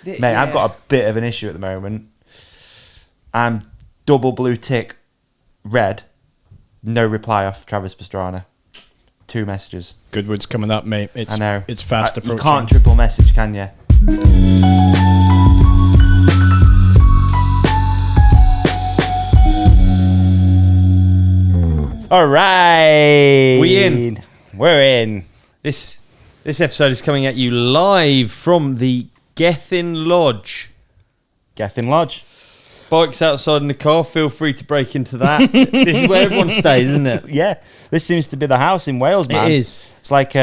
Mate, I've got a bit of an issue at the moment. I'm double blue tick, red, no reply off Travis Pastrana. 2 messages. Goodwood's coming up, mate. I know. It's fast approaching. You can't triple message, can you? All right. We're in. This episode is coming at you live from the Gethin Lodge. Gethin Lodge. Bikes outside in the car, feel free to break into that. This is where everyone stays, isn't it? Yeah. This seems to be the house in Wales, man. It is. It's like,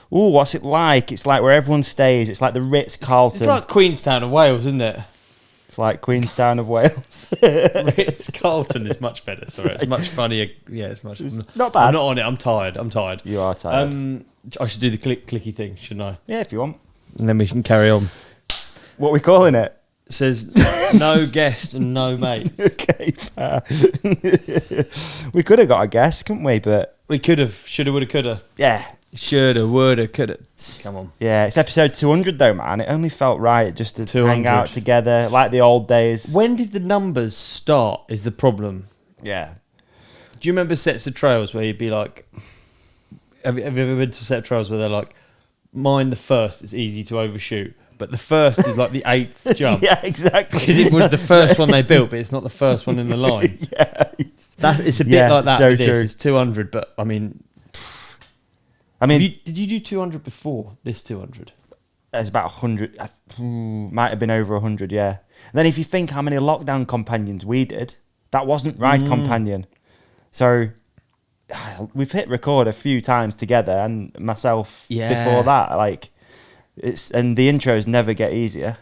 what's it like? It's like where everyone stays. It's like the Ritz-Carlton. It's like Queenstown of Wales, isn't it? It's like Queenstown of Wales. Ritz-Carlton is much better. Sorry, it's much funnier. Yeah, it's not bad. I'm not on it. I'm tired. You are tired. I should do the clicky thing, shouldn't I? Yeah, if you want. And then we can carry on. What are we calling it? It says no guest and no mate. Okay, fair. We could have got a guest, couldn't we? But we could have, shoulda, woulda, coulda. Yeah. Shoulda, woulda, coulda. Come on. Yeah, it's episode 200 though, man. It only felt right just to 200. hang out together like the old days. When did the numbers start is the problem. Yeah. Do you remember sets of trails where you'd be like, have you ever been to a set of trails where they're like, mine the first is easy to overshoot, but the first is like the 8th jump. Yeah, exactly. Because it was the first one they built, but it's not the first one in the line. Yeah. It's a bit like that so with this. true. It's 200, but I mean, did you do 200 before this 200? It's about 100. Might have been over 100, yeah. And then if you think how many lockdown companions we did, that wasn't Ride Companion. So we've hit record a few times together, and myself before that. Like, and the intros never get easier.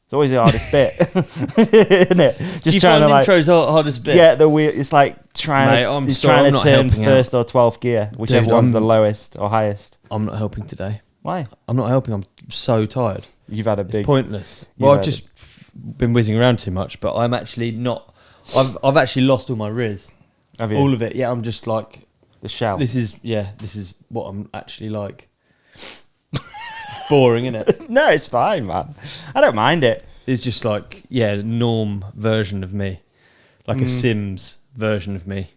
It's always the hardest bit, isn't it? Just do you trying find to intros hardest bit? Yeah, the wheel. It's like trying to turn first or 12th gear, whichever one's the lowest or highest. I'm not helping today. Why? I'm not helping. I'm so tired. You've had a big. It's pointless. Well, I've just been whizzing around too much, but I'm actually not. I've actually lost all my riz. Have you? All of it. Yeah, I'm just like the shell. This is what I'm actually like. Boring, isn't it? No, it's fine, man. I don't mind it. It's just like, norm version of me. Like a Sims version of me.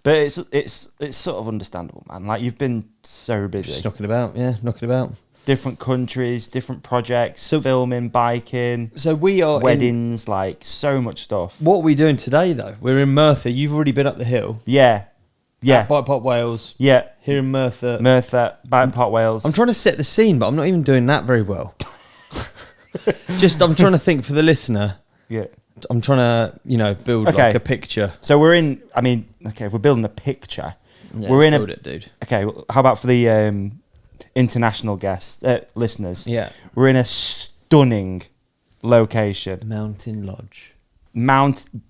But it's sort of understandable, man. Like, you've been so busy. Just knocking about. Different countries, different projects, filming, biking. So we are weddings, like so much stuff. What are we doing today, though? We're in Merthyr. You've already been up the hill. Yeah. At Bikepark Wales. Yeah. Here in Merthyr. Bikepark Wales. I'm trying to set the scene, but I'm not even doing that very well. I'm trying to think for the listener. Yeah. I'm trying to, build like a picture. So we're in, if we're building a picture, we're in build it, dude. Okay, well, how about for the international guests, listeners? Yeah. We're in a stunning location. Mountain Lodge.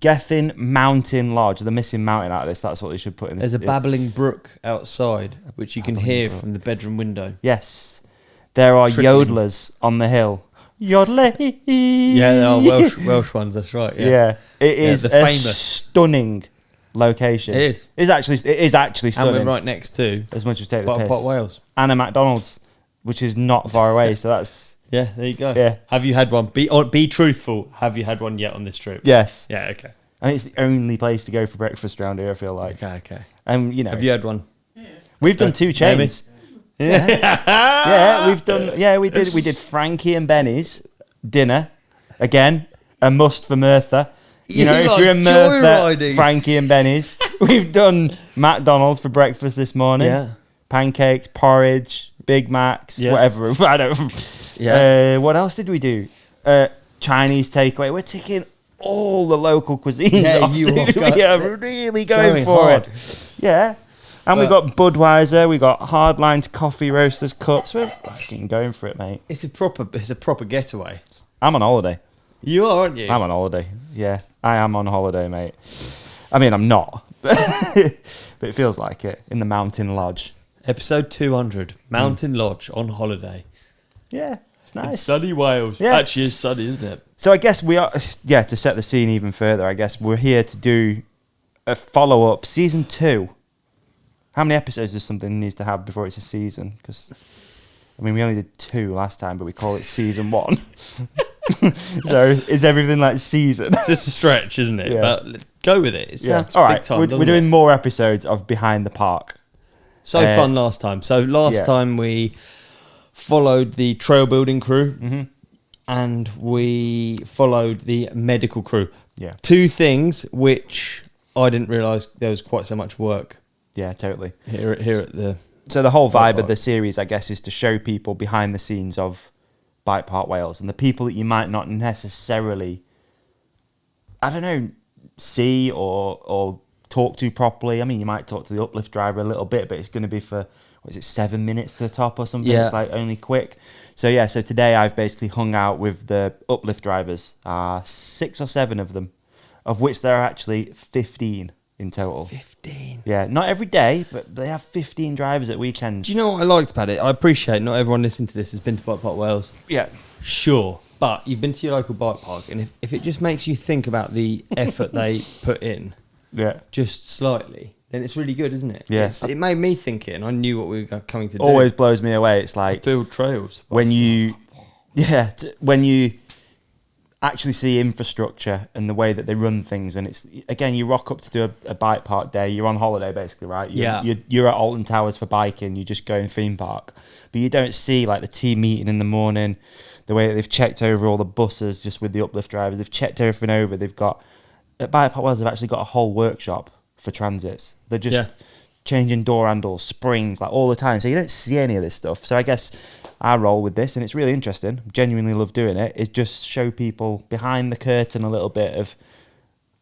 Gethin Mountain Lodge. The missing mountain out of this. That's what they should put in. There's a babbling brook outside, which you can hear from the bedroom window. Yes. There are yodelers on the hill. Yodeling. Yeah, there are Welsh ones. That's right. Yeah. It is a famous, stunning location. It is actually stunning. And we're right next to, as much as take the piss, Bikepark Wales, and a McDonald's, which is not far away. So that's. Yeah, there you go. Yeah. Have you had one? Be truthful. Have you had one yet on this trip? Yes. Yeah, okay. I think it's the only place to go for breakfast around here, I feel like. Okay. Have you had one? Yeah. We've done 2 chains. Yeah. We've done. Yeah, we did Frankie and Benny's dinner. Again, a must for Merthyr. If you're in Merthyr, Frankie and Benny's. We've done McDonald's for breakfast this morning. Yeah. Pancakes, porridge, Big Macs, whatever. I don't. Yeah. What else did we do? Chinese takeaway. We're ticking all the local cuisines off, dude. We are really going for hard. it. Yeah. And we got Budweiser, we got Hardlines, coffee roasters, cups. We're fucking going for it, mate. It's a proper getaway. I'm on holiday. You are, aren't you? I'm on holiday. Yeah, I am on holiday, mate. I mean, I'm not, but it feels like it in the Mountain Lodge. Episode 200, Mountain Lodge on holiday. Yeah, it's nice. In sunny Wales. Yeah. Actually, it's sunny, isn't it? So I guess we are, to set the scene even further, I guess we're here to do a follow-up, season 2. How many episodes does something needs to have before it's a season? Because I mean, we only did 2 last time, but we call it season 1. So is everything like season? It's just a stretch, isn't it? Yeah. But go with it. It sounds All big right, time. we're doesn't doing it? more episodes of Behind the Park. So fun last time. So last time we followed the trail building crew and we followed the medical crew. Yeah. 2 things which I didn't realise there was quite so much work Yeah, totally. here at the... So the whole vibe of Bikepark. the series, I guess, is to show people behind the scenes of Bikepark Wales and the people that you might not necessarily, I don't know, see or talk to properly. I mean, you might talk to the uplift driver a little bit, but it's going to be for, 7 minutes to the top or something? Yeah. It's like only quick. So so today I've basically hung out with the uplift drivers, 6 or 7 of them, of which there are actually 15 in total. 15. Yeah, not every day, but they have 15 drivers at weekends. Do you know what I liked about it? I appreciate not everyone listening to this has been to Bikepark Wales. Yeah. Sure. But you've been to your local bike park, and if it just makes you think about the effort they put in Yeah. just slightly, then it's really good, isn't it? Yeah. It made me think it, and I knew what we were coming to do. Always blows me away. It's like Build trails. when you actually see infrastructure and the way that they run things, and it's again, you rock up to do a bike park day. You're on holiday basically, right? You're at Alton Towers for biking. You just go in theme park, but you don't see like the team meeting in the morning, the way that they've checked over all the buses just with the uplift drivers. They've checked everything over. They've got at Bikepark Wales. They've actually got a whole workshop for transits. They're just changing door handles, springs, like all the time. So you don't see any of this stuff. So I guess our role with this, and it's really interesting, genuinely love doing it, is just show people behind the curtain a little bit of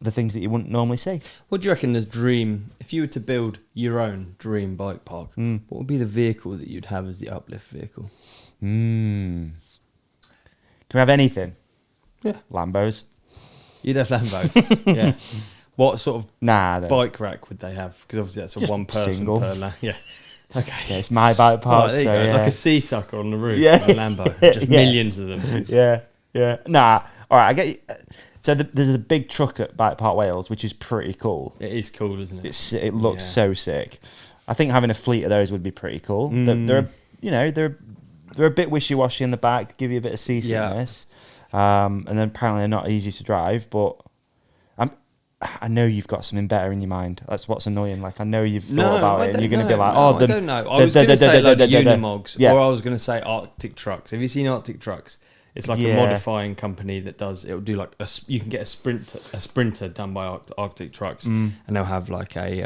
the things that you wouldn't normally see. What do you reckon is dream, if you were to build your own dream bike park, what would be the vehicle that you'd have as the uplift vehicle? Can we have anything? Yeah. Lambos? You'd have Lambo. Yeah. What sort of Nah. No. bike rack would they have? Because obviously that's a Just one person single. per Yeah. Okay. Yeah, it's my bike park. Right, there you so go. yeah. Like a sea sucker on the roof. Yeah. Of a Lambo. Just Yeah. millions of them. Yeah. Nah. All right. I get you. So there's a big truck at Bikepark Wales, which is pretty cool. It is cool, isn't it? It looks so sick. I think having a fleet of those would be pretty cool. They're a bit wishy-washy in the back, give you a bit of seasickness. And then apparently they're not easy to drive, but I know you've got something better in your mind. That's what's annoying. Like, I know you've thought about it, and you're going to be like, I don't know. I was going to say like Unimogs, or I was going to say Arctic Trucks. Have you seen Arctic Trucks? It's like a modifying company that it'll do like you can get a Sprinter done by Arctic Trucks, and they'll have like they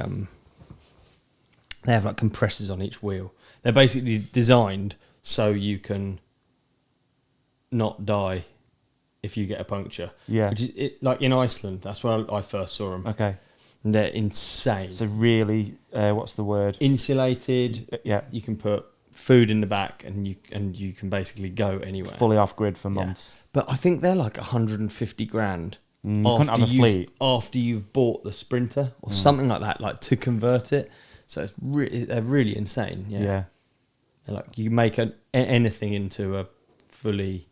have like compressors on each wheel. They're basically designed so you can not die if you get a puncture. Yeah. Which is like in Iceland, that's where I first saw them. Okay. And they're insane. So really, what's the word? Insulated. Yeah. You can put food in the back and you can basically go anywhere. Fully off grid for months. But I think they're like 150 grand. You couldn't have a fleet. After you've bought the Sprinter or something like that, like to convert it. So it's they're really insane. Yeah. They're like you make anything into a fully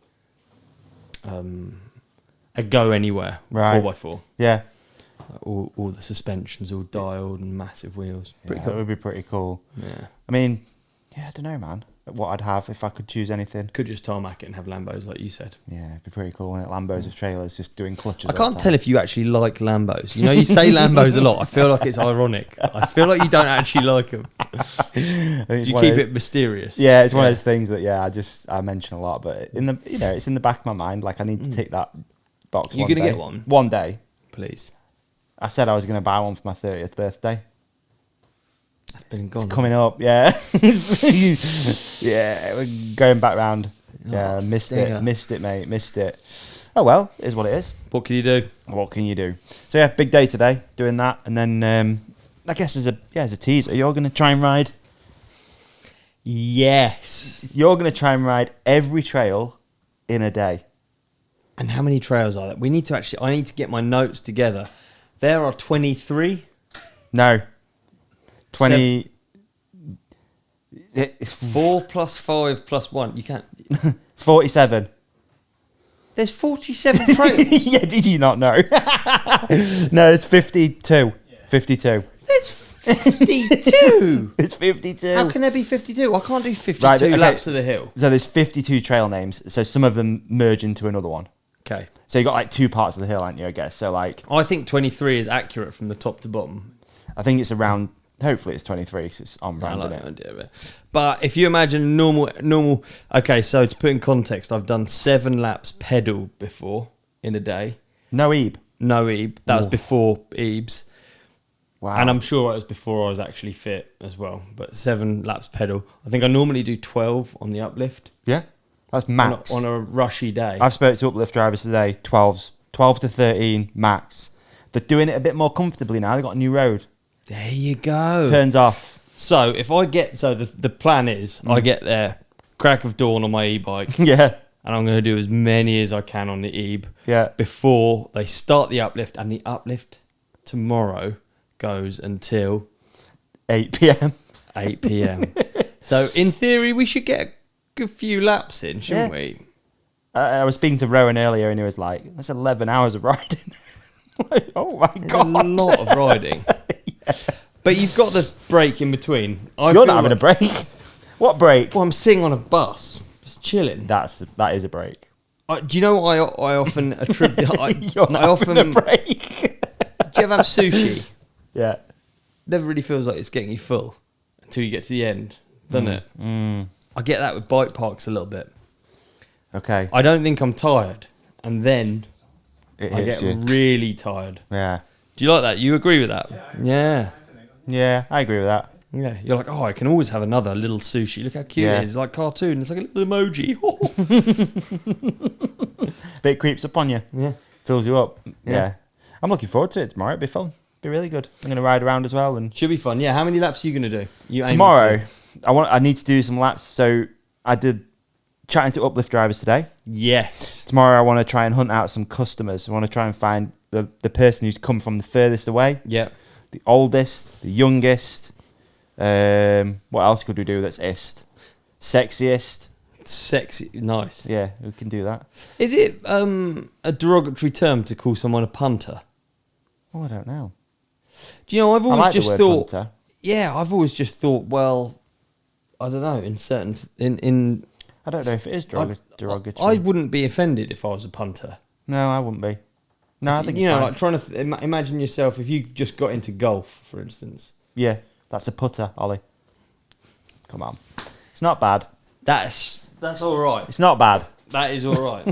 a go anywhere 4x4. Yeah. All the suspensions all dialed and massive wheels. Pretty That cool. would be pretty cool. Yeah. I mean, I don't know, man. What I'd have if I could choose anything. Could just tarmac it and have Lambos like you said. Yeah, it'd be pretty cool. Wouldn't it? Lambos with trailers just doing clutches. I can't tell if you actually like Lambos. You know, you say Lambos a lot. I feel like it's ironic. I feel like you don't actually like them. Do you keep it mysterious? Yeah, it's one of those things that I mention a lot, but it's in the back of my mind. Like I need to tick that box. You're gonna get one one day, please. I said I was going to buy one for my 30th birthday. That's been gone. It's coming up, yeah. Yeah, we're going back round. Yeah, missed it, mate, missed it. Oh well, it is what it is. What can you do? What can you do? So yeah, big day today, doing that, and then I guess as a teaser, you're going to try and ride. Yes. You're going to try and ride every trail in a day. And how many trails are there? I need to get my notes together. There are 23. No. 20. 4 plus 5 plus 1. You can't. 47. There's 47 trails. Yeah, did you not know? No, it's 52. 52. There's 52? It's 52. How can there be 52? I can't do 52 laps of the hill. So there's 52 trail names. So some of them merge into another one. Okay. So you got like 2 parts of the hill, haven't you, I guess? So like... I think 23 is accurate from the top to bottom. I think it's around... Hopefully it's 23 because it's on brand, isn't it? But if you imagine normal... Okay, so to put in context, I've done 7 laps pedal before in a day. No Ebe? No Ebe. That was before Ebes. Wow. And I'm sure it was before I was actually fit as well. But 7 laps pedal. I think I normally do 12 on the uplift. Yeah, that's max. On a rushy day. I've spoke to uplift drivers today, 12 to 13 max. They're doing it a bit more comfortably now. They've got a new road. There you go. Turns off. So if I get... So the plan is I get there, crack of dawn on my e-bike. Yeah. And I'm going to do as many as I can on the Ebe. Yeah. Before they start the uplift. And the uplift tomorrow goes until 8 p.m. 8 p.m. So in theory, we should get a good few laps in, shouldn't we? I was speaking to Rowan earlier, and he was like, "That's 11 hours of riding." Like, oh my god, a lot of riding. Yeah. But you've got the break in between. You're not having a break. What break? Well, I'm sitting on a bus, just chilling. That is a break. Do you know what I often attribute? You're not having a break. Do you ever have sushi? Yeah. Never really feels like it's getting you full until you get to the end, doesn't it? Mm. I get that with bike parks a little bit. Okay. I don't think I'm tired, and then I get really tired. Yeah. Do you like that? You agree with that? Yeah. Yeah, I agree with that. Yeah. You're like, oh, I can always have another little sushi. Look how cute it is. It's like cartoon. It's like a little emoji. But it creeps up on you. Yeah. Fills you up. Yeah. I'm looking forward to it tomorrow. It'll be fun. Be really good. I'm going to ride around as well. And should be fun. Yeah. How many laps are you going to do? Tomorrow, I need to do some laps. So I did chatting to uplift drivers today. Yes. Tomorrow I want to try and hunt out some customers. I want to try and find the person who's come from the furthest away. Yeah. The oldest, the youngest. What else could we do that's ist? Sexiest. Sexy. Nice. Yeah, we can do that. Is it a derogatory term to call someone a punter? Oh, I don't know. Do you know, I've always just thought... punter. Yeah, I've always just thought, well, I don't know, in certain... in I don't know if it is derogatory. I wouldn't be offended if I was a punter. No, I wouldn't be. No, I think you it's know, fine. like trying to imagine yourself if you just got into golf, for instance. Yeah, that's a putter, Ollie. Come on, it's not bad. That's all right. It's not bad. That is all right.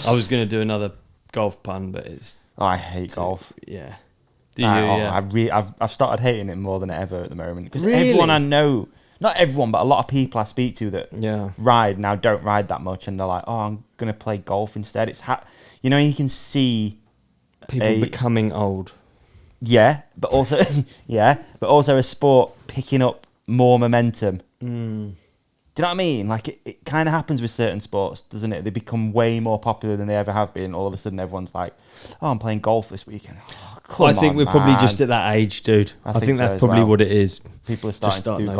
I was going to do another golf pun, but it's. I hate golf. Yeah. Do you? Yeah. I've started hating it more than ever at the moment because Really? everyone I know. Not everyone, but a lot of people I speak to that ride now don't ride that much, and they're like, "Oh, I'm gonna play golf instead." It's you can see people becoming old. Yeah, but also a sport picking up more momentum. Mm. Do you know what I mean? Like it kind of happens with certain sports, doesn't it? They become way more popular than they ever have been. All of a sudden, everyone's like, "Oh, I'm playing golf this weekend." I think we're probably just at that age, dude. I think that's probably what it is. People are starting to do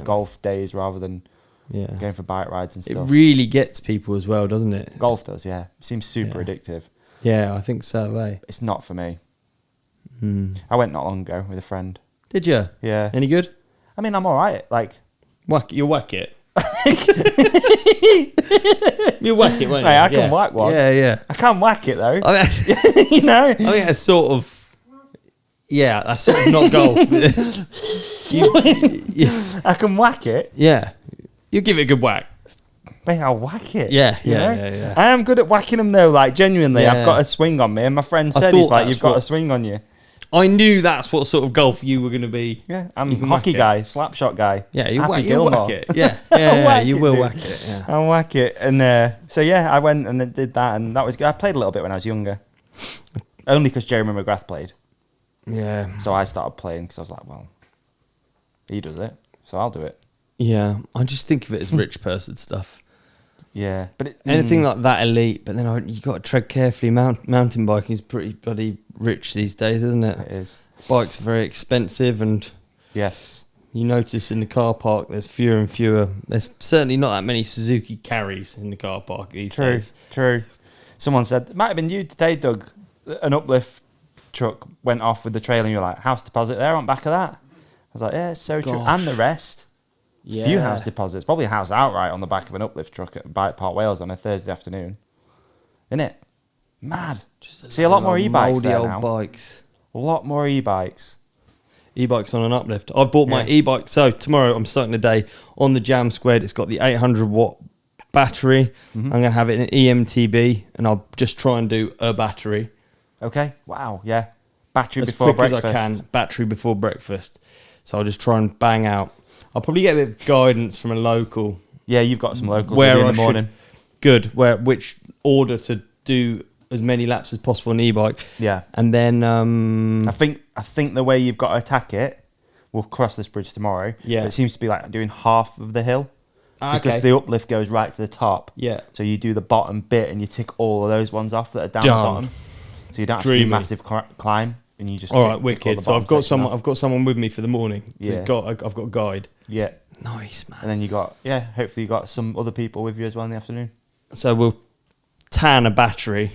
golf days rather than going for bike rides and stuff. It really gets people as well, doesn't it? Golf does, yeah. It seems super addictive. Yeah, I think so, eh? It's not for me. I went not long ago with a friend. Did you? Yeah. Any good? I mean, I'm all right. Like, you'll whack it. You whack it, won't you? Hey, I can whack one. Yeah. I can whack it though. You know? I think that's sort of... Yeah, that's sort of not golf. I can whack it. Yeah. You give it a good whack. Mate, I'll whack it. Yeah. I am good at whacking them though, like genuinely. I've got a swing on me, and my friend said, he's like, "You've got a swing on you." I knew that's what sort of golf you were going to be. Yeah, I'm a hockey guy, slap shot guy. Yeah, you whack it. Yeah, you will whack it. Yeah. I'll whack it. And so, I went and did that, and that was good. I played a little bit when I was younger. Only because Jeremy McGrath played. Yeah. So I started playing because I was like, well, he does it, so I'll do it. Yeah, I just think of it as rich person stuff. Yeah, but anything like that elite, but then you got to tread carefully. Mountain biking is pretty bloody rich these days, isn't it? It is. Bikes are very expensive, and yes, you notice in the car park there's fewer and fewer. There's certainly not that many Suzuki Carries in the car park these days. True. Someone said it might have been you today, Doug. An uplift truck went off with the trailer and you're like, house deposit there on back of that? I was like, yeah, it's so true. And the rest. Yeah. Few house deposits. Probably a house outright on the back of an uplift truck at Bikepark Wales on a Thursday afternoon. Isn't it? Mad. See a lot more e-bikes there now. Bikes. A lot more e-bikes. E-bikes on an uplift. I've bought my e-bike. So tomorrow I'm starting the day on the Jam Squared. It's got the 800 watt battery. I'm going to have it in EMTB and I'll just try and do a battery. Okay. Wow. Yeah. Battery as before quick breakfast. as I can. Battery before breakfast. So I'll just try and bang out. I'll probably get a bit of guidance from a local. Yeah, you've got some locals with you in the morning. Which order to do as many laps as possible on e-bike. Yeah. And then I think the way you've got to attack it, we'll cross this bridge tomorrow. Yeah. It seems to be like doing half of the hill. Okay. Because the uplift goes right to the top. Yeah. So you do the bottom bit and you tick all of those ones off that are down the bottom. So you don't have to do massive climb and you just all right, wicked. So I've got someone with me for the morning. Yeah. I've got a guide. Yeah. Nice, man. And then hopefully you got some other people with you as well in the afternoon. So we'll tan a battery.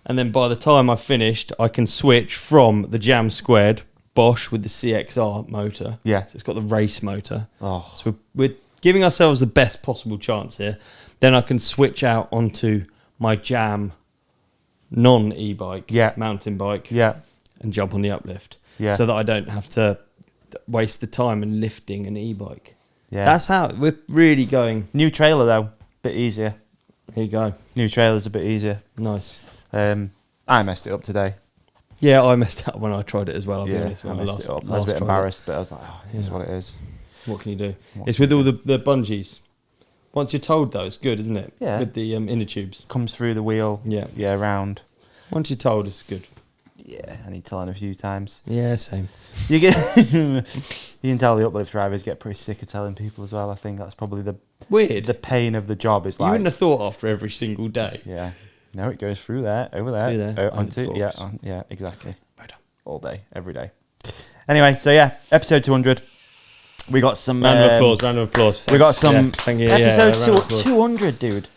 And then by the time I've finished, I can switch from the Jam Squared Bosch with the CXR motor. Yeah. So it's got the race motor. Oh. So we're giving ourselves the best possible chance here. Then I can switch out onto my Jam non-e-bike, mountain bike, and jump on the uplift. Yeah. So that I don't have to waste the time in lifting an e-bike. Yeah. That's how we're really going. New trailer though, bit easier. Here you go. New trailer's a bit easier. Nice. I messed it up today. Yeah, I messed it up when I tried it as well. I'll be Yeah, honest. I messed it up. I was a bit embarrassed, but I was like, oh, here's what it is. What can you do? It's with all the bungees. Once you're told, though, it's good, isn't it? Yeah. With the inner tubes. Comes through the wheel. Yeah, round. Once you're told, it's good. Yeah, I need telling a few times. Yeah, same. You can tell the uplift drivers get pretty sick of telling people as well. I think that's probably the pain of the job is like. You wouldn't have thought after every single day. Yeah. No, it goes through there, over there, onto yeah, exactly. Right on. All day, every day. Anyway, so episode 200. We got some round of applause. We got some thank you. episode 200, dude.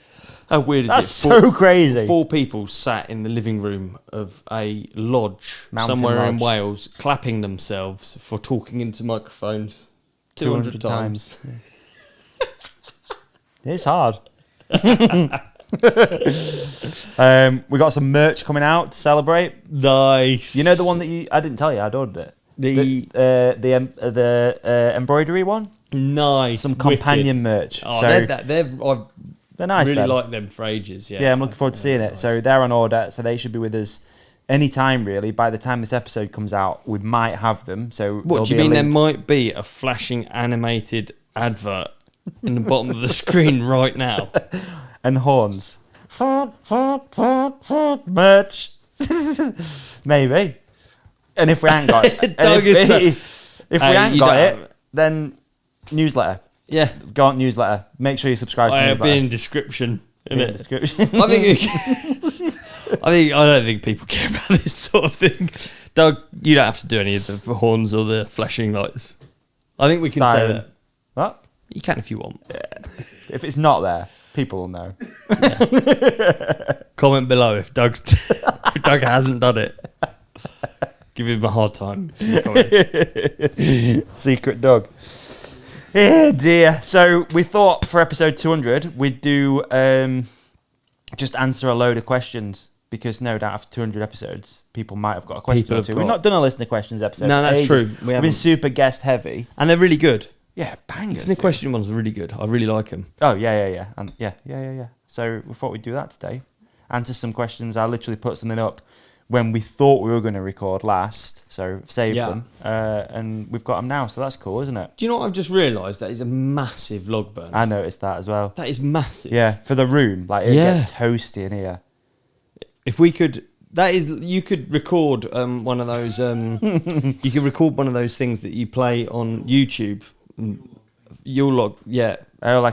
How weird is That's it? So crazy. 4 people sat in the living room of a lodge somewhere in Wales, clapping themselves for talking into microphones 200 times. It's hard. We got some merch coming out to celebrate. Nice. You know the one that I didn't tell you I'd ordered it. The embroidery one. Nice. Some companion merch. Oh, so they're nice. Really liked them for ages. Yeah, I'm looking forward to seeing it. Nice. So they're on order, so they should be with us anytime really. By the time this episode comes out, we might have them. So what do you mean? There might be a flashing animated advert in the bottom of the screen right now, and horns. Merch. Maybe. And if we ain't got it, if we ain't got it, then newsletter. Yeah, go on newsletter. Make sure you subscribe to the newsletter. It'll be in description. Description. I don't think people care about this sort of thing. Doug, you don't have to do any of the horns or the flashing lights. I think we can say that. What? You can if you want. Yeah. If it's not there, people will know. Comment below if Doug hasn't done it. Give him a hard time. Secret Doug. Yeah, dear. So we thought for episode 200 we'd do just answer a load of questions because no doubt after 200 episodes people might have got a question or two. We've not done a listener questions episode. No, that's true. We've been super guest heavy and they're really good. Yeah, bangers. Listener question ones are really good. I really like them. Oh yeah, and yeah. So we thought we'd do that today. Answer some questions. I literally put something up when we thought we were going to record last, so saved them, and we've got them now, so that's cool, isn't it? Do you know what I've just realised? That is a massive log burner. I noticed that as well. That is massive. Yeah, for the room, like it'd get toasty in here. If we could, you could record one of those. You could record one of those things that you play on YouTube. You'll log, Oh,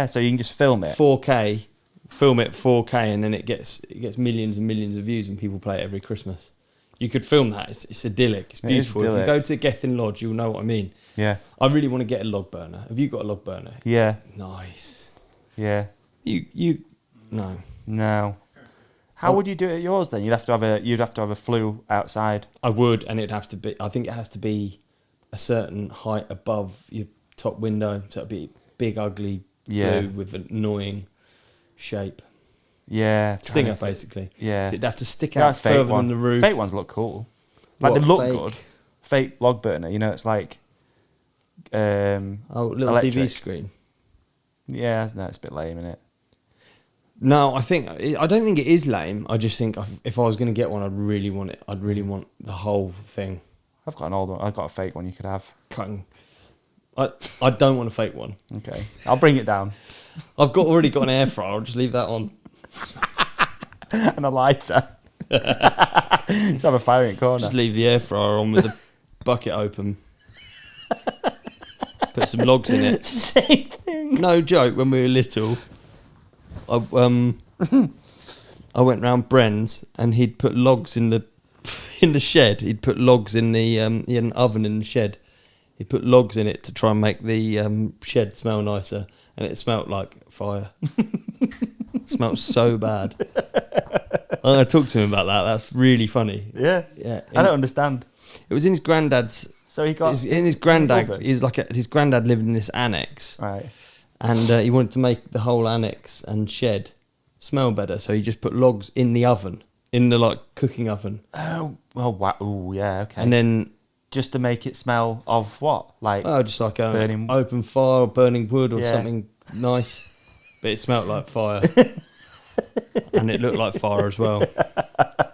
so you can just film it. 4K. Film it 4K and then it gets millions and millions of views and people play it every Christmas. You could film that. It's idyllic. It's beautiful. If you go to Gethin Lodge, you'll know what I mean. Yeah. I really want to get a log burner. Have you got a log burner? Yeah. Nice. Yeah. You no. How would you do it at yours then? You'd have to have a flue outside. I would, and it'd have to be. I think it has to be a certain height above your top window, so it'd be big, ugly flue with an annoying shape. Yeah, stinger basically. Yeah, it'd have to stick out further than the roof. Fake ones look cool. Like they look good. Fake log burner. You know, it's like little electric. TV screen. Yeah, no, it's a bit lame, isn't it? No, I don't think it is lame. I just think if I was going to get one, I'd really want it. I'd really want the whole thing. I've got an old one. I've got a fake one you could have. I don't want a fake one. Okay, I'll bring it down. I've already got an air fryer. I'll just leave that on. And a lighter. Just have a fire in the corner. Just leave the air fryer on with the bucket open. Put some logs in it. Same thing. No joke. When we were little, I went round Bren's and he'd put logs in the shed. He'd put logs in he had an oven in the shed. He put logs in it to try and make the shed smell nicer, and it smelt like fire. It smelt so bad. I'm going to talk to him about that. That's really funny. Yeah. I don't understand. It was in his granddad's. So he got in his granddad. His granddad lived in this annex, right? And he wanted to make the whole annex and shed smell better. So he just put logs in the oven, in the cooking oven. Oh, well, wow. Ooh, yeah, okay. And then just to make it smell of what, just like a burning open fire or burning wood or something nice. But it smelled like fire. And it looked like fire as well.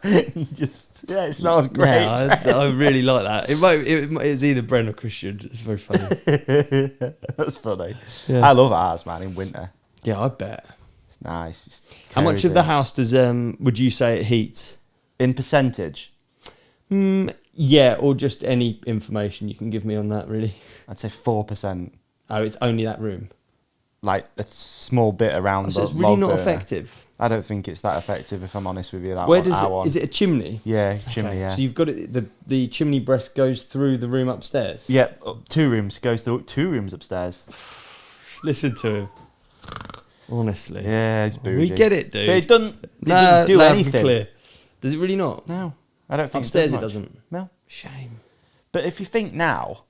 It smells great. Yeah, I really like that. It's either Bren or Christian. It's very funny. That's funny. Yeah. I love ours, man, in winter. Yeah, I bet. It's nice. It's how much of the house does would you say it heats? In percentage? Yeah, or just any information you can give me on that, really. I'd say 4%. Oh, it's only that room? Like a small bit around so it's really not effective. I don't think it's that effective, if I'm honest with you. Is it a chimney? Yeah, chimney, yeah. So you've got it, the chimney breast goes through the room upstairs? Yeah, 2 rooms, goes through 2 rooms upstairs. Listen to him. Honestly. Yeah, it's bougie. We get it, dude. But it doesn't do anything. Clear. Does it really not? No, I don't think upstairs it doesn't. No. Shame. But if you think now,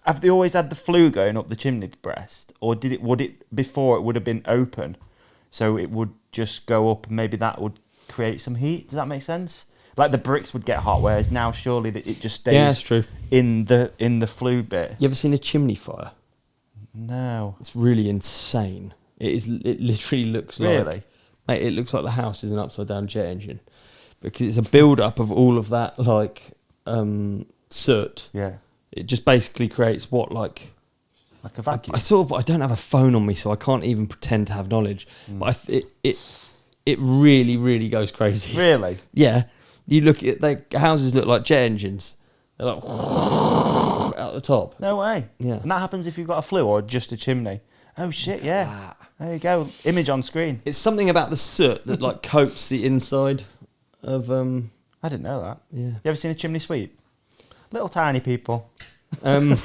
have they always had the flue going up the chimney breast, or would it before it would have been open, so it would just go up and maybe that would create some heat? Does that make sense? Like the bricks would get hot, whereas now surely that it just stays that's true. in the flue bit. You ever seen a chimney fire? No. It's really insane. It literally looks like... Mate, it looks like the house is an upside down jet engine, because it's a build up of all of that soot. Yeah. It just basically creates like a vacuum. I don't have a phone on me, so I can't even pretend to have knowledge. But it really, really goes crazy. Really? Yeah. You look at houses look like jet engines. They're like out the top. No way. Yeah. And that happens if you've got a flue or just a chimney. Oh shit! Yeah. There you go. Image on screen. It's something about the soot that coats the inside of. I didn't know that. Yeah. You ever seen a chimney sweep? Little tiny people. No,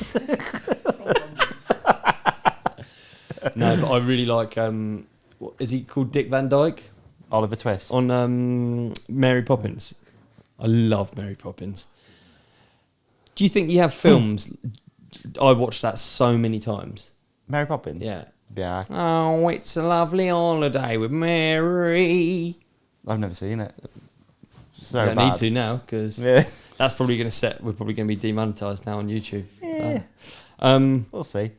but I really like. What is he called? Dick Van Dyke? Oliver Twist. On Mary Poppins. I love Mary Poppins. Do you think you have films? I watched that so many times. Mary Poppins? Yeah. Yeah. Oh, it's a lovely holiday with Mary. I've never seen it. So I bad. need to now, because that's probably going to we're probably going to be demonetized now on YouTube. Yeah. We'll see.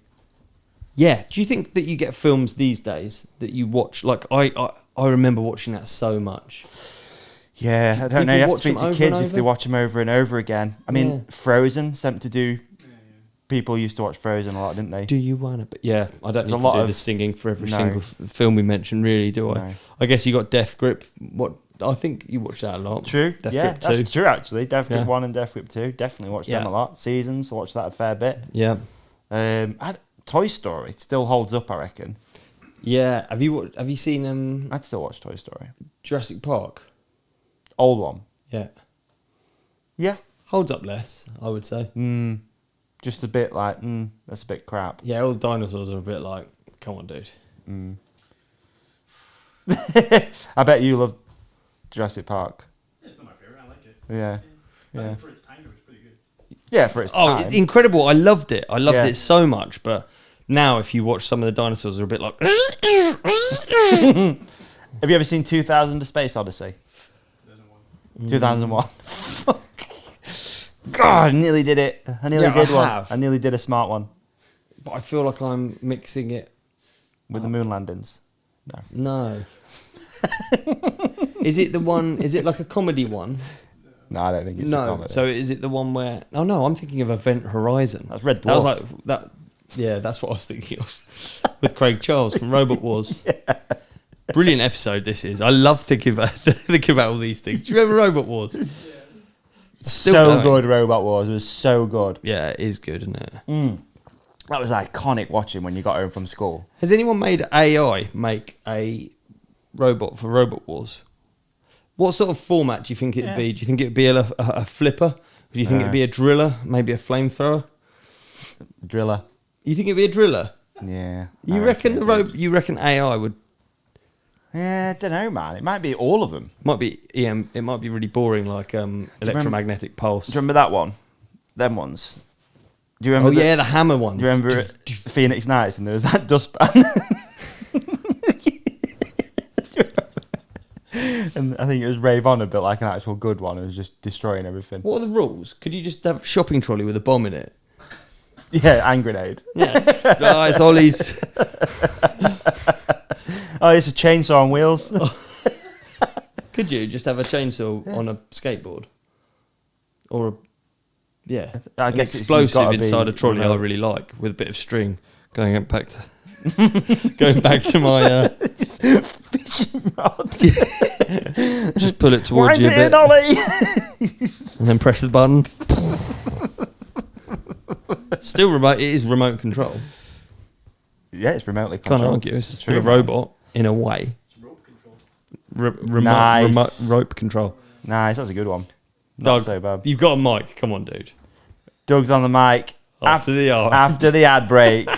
Yeah. Do you think that you get films these days that you watch? I remember watching that so much. Yeah, I don't know. You have to speak to kids if they watch them over and over again. I mean, Frozen, something to do. People used to watch Frozen a lot, didn't they? Do you want to? Yeah, I don't need to do the singing for every single film we mention, really, do I? No. I guess you got Death Grip. I think you watched that a lot. True. Death Grip 2. That's true, actually. Death Grip 1 and Death Grip 2. Definitely watched them a lot. Seasons, watched that a fair bit. Yeah. Toy Story still holds up, I reckon. Yeah. Have you seen I'd still watch Toy Story. Jurassic Park? Old one. Yeah. Yeah. Holds up less, I would say. Just a bit that's a bit crap. Yeah, all the dinosaurs are a bit like, come on, dude. I bet you love Jurassic Park. Yeah, it's not my favourite. I like it. Yeah. I Yeah. think for its time, it was pretty good. Yeah, for its time. It's incredible. I loved it. I loved it so much. But now, if you watch some of the dinosaurs, they're a bit like. Have you ever seen 2000: A Space Odyssey? 2001. Fuck. God, I nearly did it. I nearly did one. I nearly did a smart one. But I feel like I'm mixing it with the moon landings. No. Is it the one? Is it like a comedy one? No, I don't think it's a comedy. No. So is it the one where? Oh no, I'm thinking of Event Horizon. That's Red Dwarf. That was like that. Yeah, that's what I was thinking of with Craig Charles from Robot Wars. Brilliant episode this is. I love thinking about all these things. Do you remember Robot Wars? So good, Robot Wars. It was so good. Yeah, it is good, isn't it? That was iconic watching when you got home from school. Has anyone made AI make a robot for Robot Wars? What sort of format do you think it'd be? Do you think it'd be a flipper? Do you think it'd be a driller? Maybe a flamethrower? Driller. You think it'd be a driller? Yeah. You reckon You reckon AI would? Yeah, I don't know, man. It might be all of them. Might be EM. It might be really boring, like electromagnetic pulse. Do you remember that one? Them ones. Do you remember? The hammer ones. Do you remember Phoenix Nights and there was that dustpan? And I think it was Rave On a bit like an actual good one. It was just destroying everything. What are the rules? Could you just have a shopping trolley with a bomb in it? Yeah, and grenade. Yeah. Guys, Ollie's. Oh, it's a chainsaw on wheels. Could you just have a chainsaw on a skateboard? Or I guess an explosive inside a trolley I really like with a bit of string going back to my fishing rod. Just pull it towards you a bit. Ollie. And then press the button. Still remote. It is remote control. Yeah, it's remotely controlled. Can't argue. It's still a robot in a way. It's rope control. Remote rope control. Nice, that's a good one. Not so bad. You've got a mic. Come on, dude. Doug's on the mic. After the ad break.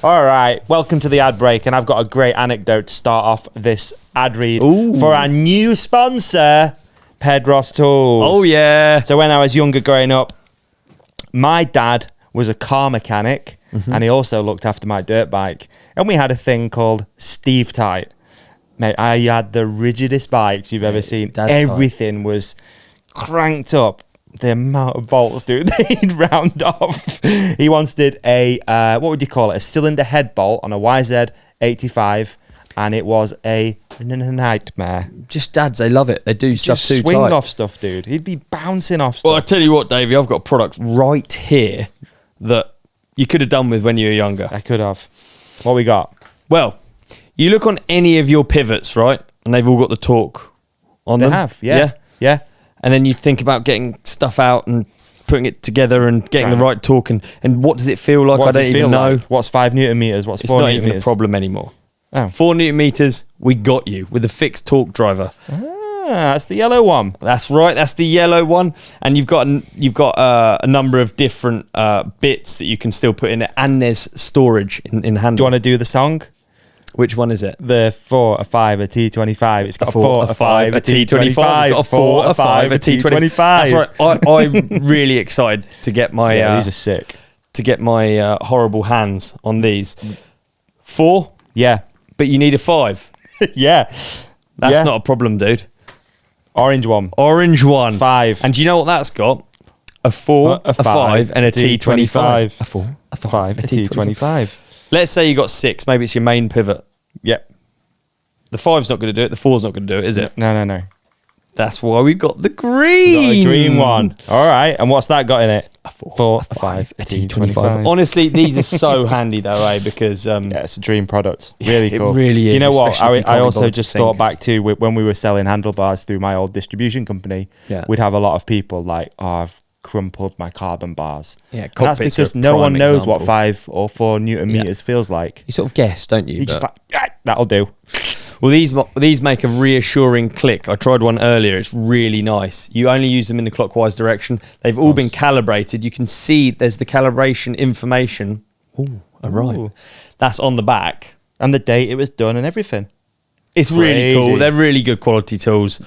All right, welcome to the ad break, and I've got a great anecdote to start off this ad read for our new sponsor, PEDROS Tools. Oh, yeah. So when I was younger growing up, my dad was a car mechanic, and he also looked after my dirt bike, and we had a thing called Steve Tight. Mate, I had the rigidest bikes you've ever seen. Everything was cranked up. The amount of bolts, dude, he'd round off. He once did a, what would you call it? A cylinder head bolt on a YZ85, and it was a nightmare. Just dads, they love it. They do stuff too tight. Swing off stuff, dude. He'd be bouncing off stuff. Well, I tell you what, Davey, I've got a product right here that you could have done with when you were younger. I could have. What we got? Well, you look on any of your pivots, right? And they've all got the torque on them. They have, yeah. And then you think about getting stuff out and putting it together and getting the right torque. And what does it feel like? I don't even know. Like? What's 5 Newton meters? What's 4 Newton meters? It's not even a problem anymore. Oh. 4 Newton meters, we got you with a fixed torque driver. That's the yellow one. That's right. That's the yellow one. And you've got a number of different bits that you can still put in it. And there's storage in handle. Do you want to do the song? Which one is it? The 4, a 5, a T25. It's got a 4, a 5, a T25. It's got a 4, a 5, a T25. That's right. I'm really excited to get my... these are sick. To get my horrible hands on these. 4? Yeah. But you need a 5. Yeah. That's not a problem, dude. Orange one. 5. And do you know what that's got? A 4, a 5, and a T25. A 4, a 5, a T25. Let's say you got 6. Maybe it's your main pivot. Yep. The 5's not going to do it. The 4's not going to do it, is it? No. That's why we've got the green. Got a green one. All right. And what's that got in it? A 4, a 5, a T25. Honestly, these are so handy though, Because it's a dream product. Really cool. It really is. You know what? I also just thought back to when we were selling handlebars through my old distribution company. Yeah. We'd have a lot of people like, I've crumpled my carbon bars. Yeah, and that's because no one knows what 5 or 4 Newton meters feels like. You sort of guess, don't you? You just that'll do. Well, these make a reassuring click. I tried one earlier. It's really nice. You only use them in the clockwise direction. They've all been calibrated. You can see there's the calibration information. Ooh, arrived. That's on the back. And the date it was done and everything. It's really cool. They're really good quality tools.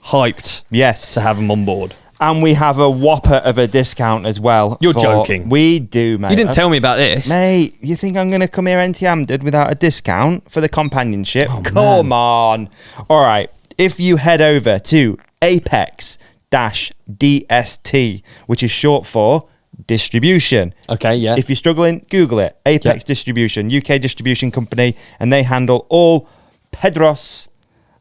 Hyped. Yes. To have them on board. And we have a whopper of a discount as well. You're joking. We do, mate. You didn't tell me about this. Mate, you think I'm going to come here empty-handed without a discount for the companionship? Oh, come on. All right. If you head over to Apex-DST, which is short for distribution. Okay, yeah. If you're struggling, Google it. Apex Distribution, UK distribution company, and they handle all PEDROS,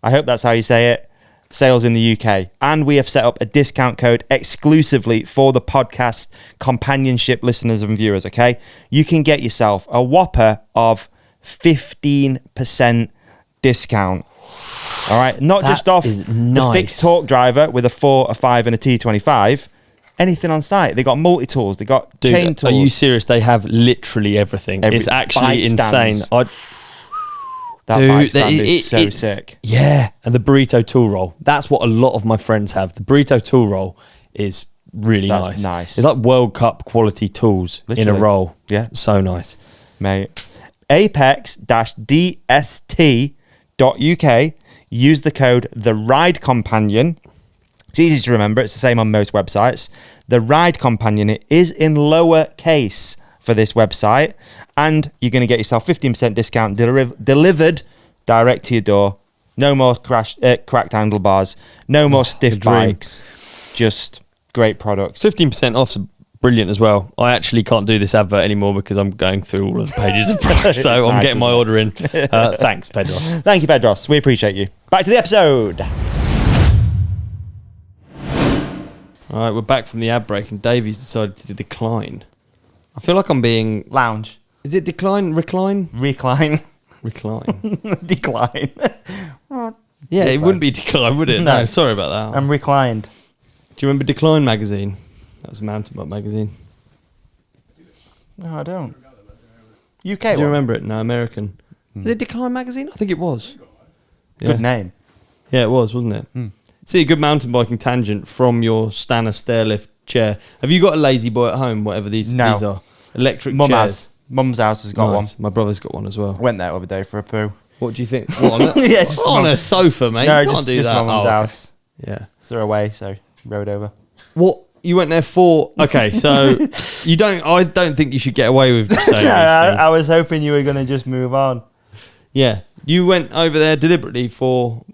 I hope that's how you say it, sales in the UK. And we have set up a discount code exclusively for the podcast companionship listeners and viewers, okay? You can get yourself a whopper of 15% discount. All right, not That just off is the nice. fixed torque driver with a 4, a 5 and a T25. Anything on site. They got multi-tools, they got chain tools. Are you serious? They have literally everything. It's actually insane. That bike stand is so sick. Yeah, and the burrito tool roll. That's what a lot of my friends have. The burrito tool roll is really nice. It's like World Cup quality tools in a roll. Yeah. So nice. Mate. Apex-DST.uk. Use the code The Ride Companion. It's easy to remember. It's the same on most websites. The Ride Companion, it is in lower case for this website, and you're going to get yourself 15% discount delivered direct to your door. No more cracked handlebars, no more stiff bikes, just great products. 15% off's brilliant as well. I actually can't do this advert anymore because I'm going through all of the pages of price, so I'm getting my order in. Thanks, Pedros. Thank you, Pedros. We appreciate you. Back to the episode. All right, we're back from the ad break, and Davy's decided to decline. I feel like I'm being... Lounge. Is it decline? Recline? Recline. Recline. Decline. Yeah, it wouldn't be decline, would it? No, sorry about that. I'm reclined. Do you remember Decline magazine? That was a mountain bike magazine. No, I don't. UK Do you remember it? No, American. Was it Decline magazine? I think it was. Yeah. Good name. Yeah, it was, wasn't it? See, a good mountain biking tangent from your Stana stairlift chair. Have you got a lazy boy at home, whatever these are? Electric Mum chairs. has. Mum's house has got one. My brother's got one as well. Went there the other day for a poo. What do you think? What, on a, Yeah, just on a sofa, mate? No, you can't do just that. Mum's house. Yeah. Threw away, so rode over. What? You went there for... Okay, so you don't... I don't think you should get away with saying these things. I was hoping you were going to just move on. Yeah. You went over there deliberately for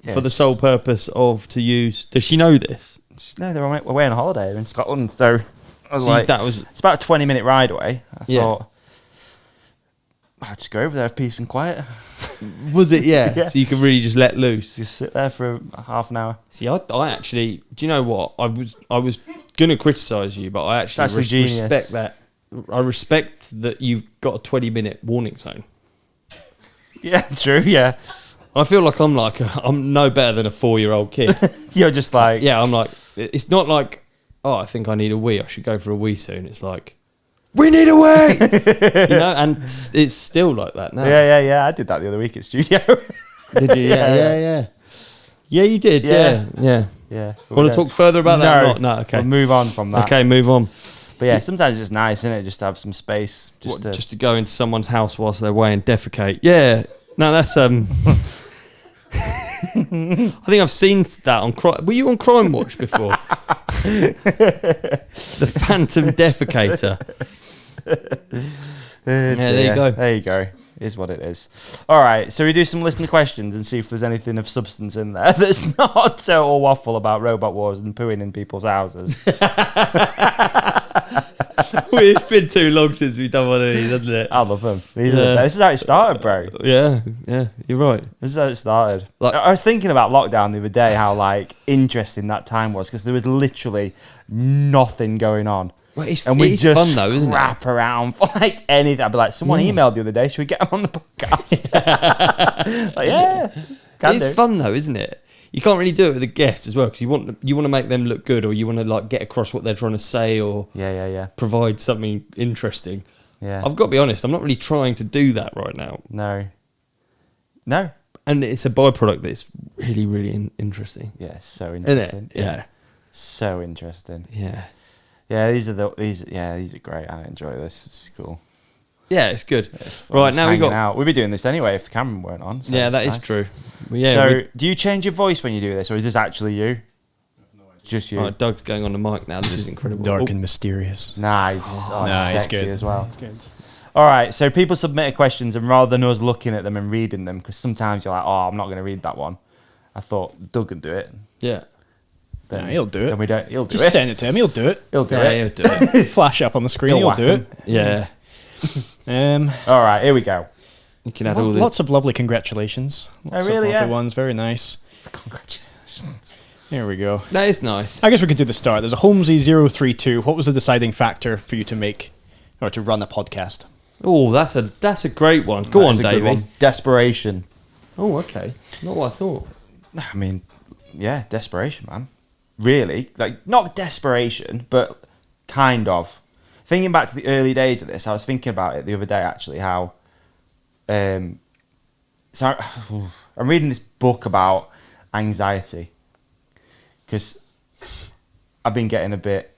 the sole purpose of to use... Does she know this? No, they're away on holiday. They're in Scotland, so I was like... It's about a 20-minute ride away. I thought... I'll just go over there, peace and quiet. Was it? Yeah. So you could really just let loose. Just sit there for half an hour. See, I actually... Do you know what? I was going to criticise you, but I actually respect that. I respect that you've got a 20-minute warning zone. Yeah, true, yeah. I feel like I'm no better than a 4-year-old kid. You're just like... Yeah, I'm like... It's not like, I think I need a wee. I should go for a wee soon. It's like... We need a wee! And it's still like that now. Yeah. I did that the other week at studio. Did you? Yeah. Yeah, you did. Yeah. Want to talk further about that or not? No, okay. We'll move on from that. Okay, move on. But yeah, sometimes it's nice, isn't it? Just to have some space. Just to go into someone's house whilst they're away and defecate. Yeah. No, that's... I think I've seen that on... Were you on Crime Watch before? The Phantom Defecator. There you go. There you go. Is what it is. All right, so we do some listener questions and see if there's anything of substance in there that's not total waffle about robot wars and pooing in people's houses. It's been too long since we've done one of these, hasn't it? I love them. This is how it started, bro. Yeah, you're right. This is how it started. I was thinking about lockdown the other day, how interesting that time was, because there was literally nothing going on. Well, it's and we just fun though, isn't wrap around for anything. I'd be like, someone emailed the other day, should we get them on the podcast? It's fun though, isn't it? You can't really do it with a guest as well, because you want to make them look good, or you want to get across what they're trying to say, or provide something interesting. Yeah, I've got to be honest, I'm not really trying to do that right now. No, and it's a byproduct that's really, really interesting. Yeah, so interesting. Yeah, so interesting. Yeah. Yeah, these are great. I enjoy this. It's cool. Yeah, it's good. Right, now we got out. We'd be doing this anyway if the camera weren't on. So yeah, that is nice. True. Well, yeah. So, do you change your voice when you do this, or is this actually you? It's just you. Right, Doug's going on the mic now. This is incredible. Dark and mysterious. Nice. It's sexy good. as well. It's good. All right, so people submitted questions, and rather than us looking at them and reading them, because sometimes you're like, oh, I'm not going to read that one. I thought Doug would do it. Yeah. Then, he'll do it. Then we don't. He'll do Just it. send it to him. He'll do it. He'll do Yeah, it. he'll do it. Flash up on the screen. He'll He'll do whack it. Yeah. All right, here we go. You can add all the... Lots of lovely congratulations. Lots really? of lovely Yeah. ones. Very nice. Congratulations. Here we go. That is nice. I guess we could do the start. There's a Holmesy032. What was the deciding factor for you to make or to run a podcast? Oh, that's a great one. Go on, That is a good Davey. one. Desperation. Oh, okay. Not what I thought. I mean, yeah, desperation, man. Really, like not desperation, but kind of. Thinking back to the early days of this, I was thinking about it the other day actually. How, I'm reading this book about anxiety because I've been getting a bit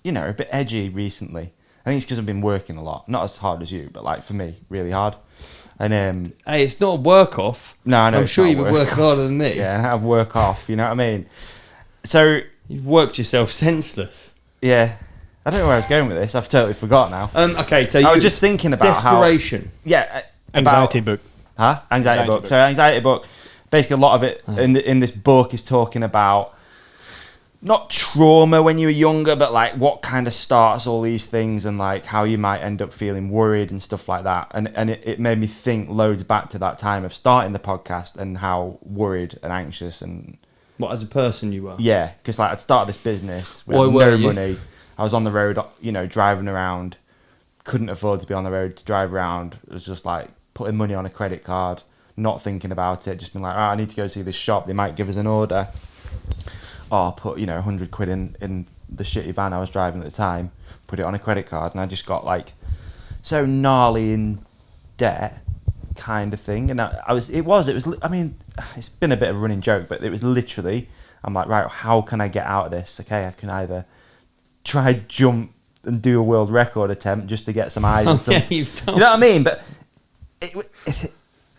edgy recently. I think it's because I've been working a lot, not as hard as you, but like for me, really hard. And Hey, it's not a work off. no, I know. I'm it's sure not you've been work working harder than me. Yeah, I work off. You know what I mean? So You've worked yourself senseless. yeah, I don't know where I was going with this. I've totally forgot now. Okay, so I you was just thinking about desperation. Anxiety book. Anxiety book. So anxiety book. Basically, a lot of it in this book is talking about not trauma when you were younger, but like what kind of starts all these things and like how you might end up feeling worried and stuff like that. And it made me think loads back to that time of starting the podcast and how worried and anxious and What, as a person you were? yeah, because like I'd started this business with Why were no you? money. I was on the road, driving around. Couldn't afford to be on the road to drive around. It was just like putting money on a credit card, not thinking about it, just being like, I need to go see this shop. They might give us an order. Or put 100 quid in the shitty van I was driving at the time, put it on a credit card, and I just got like so gnarly in debt kind of thing. And it was I mean, it's been a bit of a running joke, but it was literally, I'm like, right, how can I get out of this? Okay, I can either try jump and do a world record attempt just to get some eyes and some, Yeah, you've done. you know what I mean? But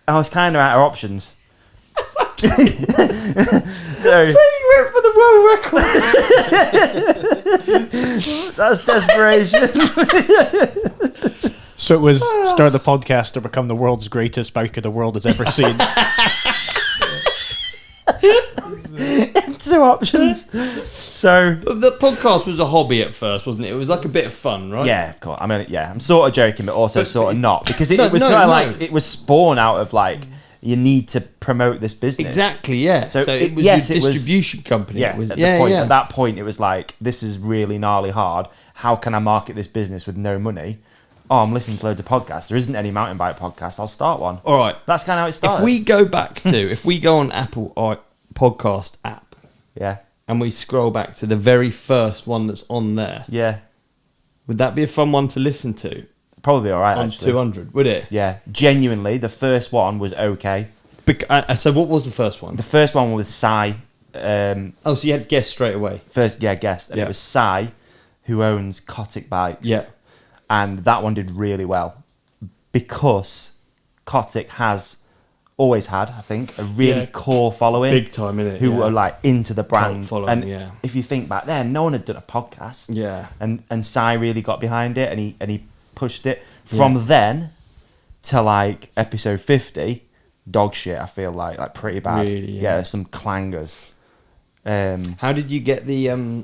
I was kind of out of options. So you went for the world record. that's desperation. So it was start the podcast or become the world's greatest biker the world has ever seen. Two options. So But the podcast was a hobby at first, wasn't it? It was like a bit of fun, right? yeah, of course. I mean, yeah, I'm sort of joking, but also sort of not, because it No, was no, sort of no. like it was spawned out of like you need to promote this business. Exactly, yeah. So So, it- it was yes, your it was- distribution company. Yeah, It was, at yeah. that point, it was like, this is really gnarly hard. How can I market this business with no money? Oh, I'm listening to loads of podcasts. There isn't any mountain bike podcast. I'll start one. All right. That's kind of how it started. If we go on Apple podcast app Yeah, and we scroll back to the very first one that's on there, yeah, would that be a fun one to listen to probably all right on actually. 200? Would it? Yeah, genuinely, the first one was okay. So what was the first one? The first one was Sai. Oh, so you had guessed straight away. Guest, and Yeah. it was Sai, who owns Kotick Bikes. Yeah. And that one did really well because Kotick has always had, I think, a really Yeah. core following. Big time, innit? Who Yeah. are like into the brand. Cult following, and yeah. if you think back then, no one had done a podcast. Yeah. And Sai really got behind it and he pushed it. From then to like episode 50, dog shit, I feel like pretty bad. Really, yeah. Some clangers. How did you get the?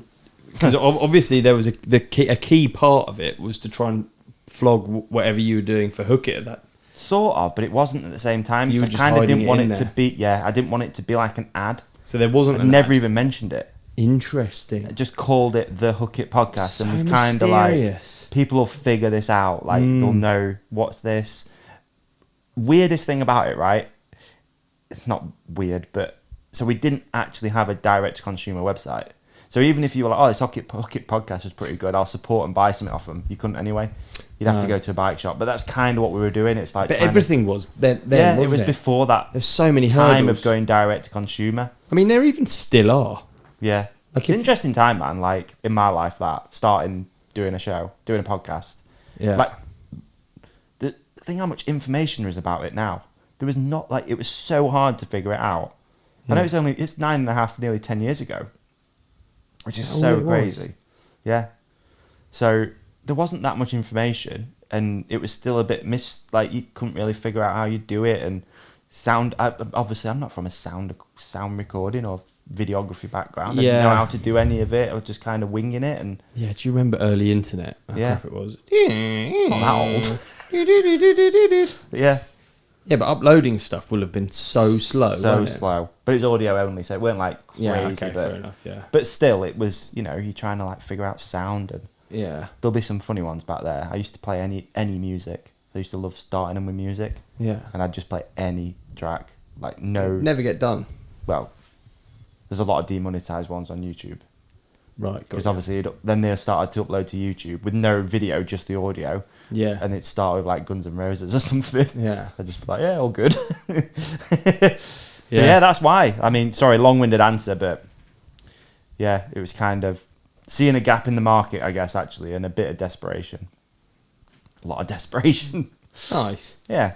Because obviously there was a key part of it was to try and flog whatever you were doing for Hook It at that. Sort of, but it wasn't at the same time. So you So were I just kind of hiding didn't it want in it to there. be. Yeah, I didn't want it to be like an ad. So there wasn't. I never even mentioned it. Interesting. I just called it the Hook It podcast So and was kind of like, mysterious. people will figure this out. Like they'll know what's this. Weirdest thing about it, right? It's not weird, but so we didn't actually have a direct consumer website. So even if you were like, oh, this Hook It podcast was pretty good, I'll support and buy something off them. You couldn't anyway. You'd have to go to a bike shop. But that's kind of what we were doing. It's like, But trying to- everything was then. yeah, it wasn't was before that There's so many time hurdles. of going direct to consumer. I mean, there even still are. Yeah, Like it's an if- interesting time, man. Like in my life, that starting doing a show, doing a podcast. Yeah. Like think how much information there is about it now. There was not like it was so hard to figure it out. I know it's 9.5, nearly 10 years ago, which is so crazy. Yeah. So there wasn't that much information, and it was still a bit like you couldn't really figure out how you do it and sound. Obviously, I'm not from a sound recording or videography background. I didn't know how to do any of it. I was just kind of winging it. And do you remember early internet? How crap it was. Not that old. Yeah. Yeah, but uploading stuff will have been so slow. So slow. But it's audio only, so it weren't like crazy. Yeah, okay, but, fair enough, yeah. But still, it was, you're trying to like figure out sound, and there'll be some funny ones back there. I used to play any music. I used to love starting them with music. Yeah. And I'd just play any track. Like never get done. Well, there's a lot of demonetized ones on YouTube. Right. Because obviously then they started to upload to YouTube with no video, just the audio. Yeah. And it started with like Guns N' Roses or something. Yeah. I'd just be like, all good. Yeah, that's why. I mean, sorry, long-winded answer, but yeah, it was kind of seeing a gap in the market, I guess, actually, and a bit of desperation. A lot of desperation. Nice. Yeah.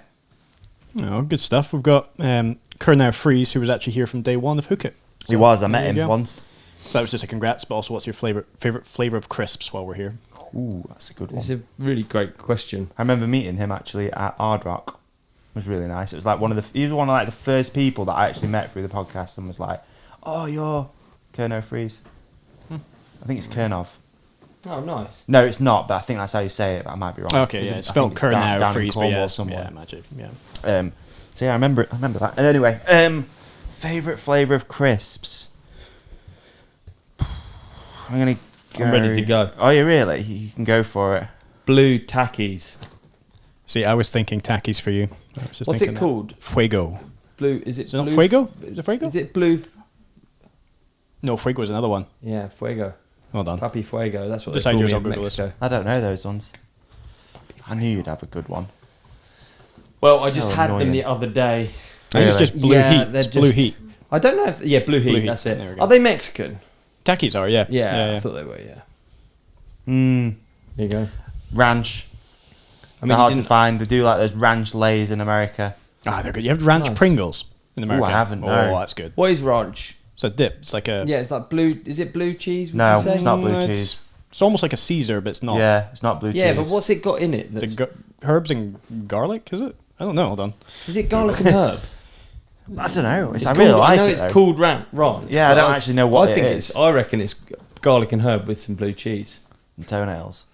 Oh, good stuff. We've got Kernow Freeze, who was actually here from day one of Hook It. He was. I met him once. So that was just a congrats, but also what's your favorite flavour of crisps while we're here? Ooh, that's a good one. It's a really great question. I remember meeting him actually at Hard Rock. It was really nice. It was like he was one of like the first people that I actually met through the podcast, and was like, "Oh, you're Kernow Freeze." I think it's Kernov. Oh, nice. No, it's not, but I think that's how you say it. But I might be wrong. Okay, yeah, it's spelled Kernow Freeze, but yeah, magic. Yeah. So yeah, I remember that. And anyway, favorite flavour of crisps. I'm ready to go. Oh, you really? You can go for it. Blue Takis. See, I was thinking Takis for you. What's it called? Fuego. Blue. Is it? Is it not Fuego? Is it Fuego? Is it blue? No, Fuego is another one. Yeah, Fuego. Well done. Papi Fuego. That's what Decide they yours, call I'll me in Google Mexico. I don't know those ones. I knew you'd have a good one. Well, I just So had them annoying. the other day. I think it's just Blue Heat. They're It's Blue Heat. I don't know if... Yeah, Blue Heat, that's it. There we go. Are they Mexican? Takis are, yeah. Yeah, I thought they were, yeah. There you go. Ranch. I mean, They're hard to find. They do like those ranch lays in America. Ah, they're good. You have ranch Pringles in America. I haven't. No. Oh, that's good. What is ranch? It's a dip. It's like a... Yeah, it's like blue... Is it blue cheese? No, you say? it's not blue cheese. It's almost like a Caesar, but it's not. Yeah, it's not blue cheese. Yeah, but what's it got in it? Is it herbs and garlic, is it? I don't know. Hold on. Is it garlic and herb? I don't know. It's I really called, like it. I know it's though. called ranch. Yeah, I don't actually know what I it think is. I reckon it's garlic and herb with some blue cheese. And toenails.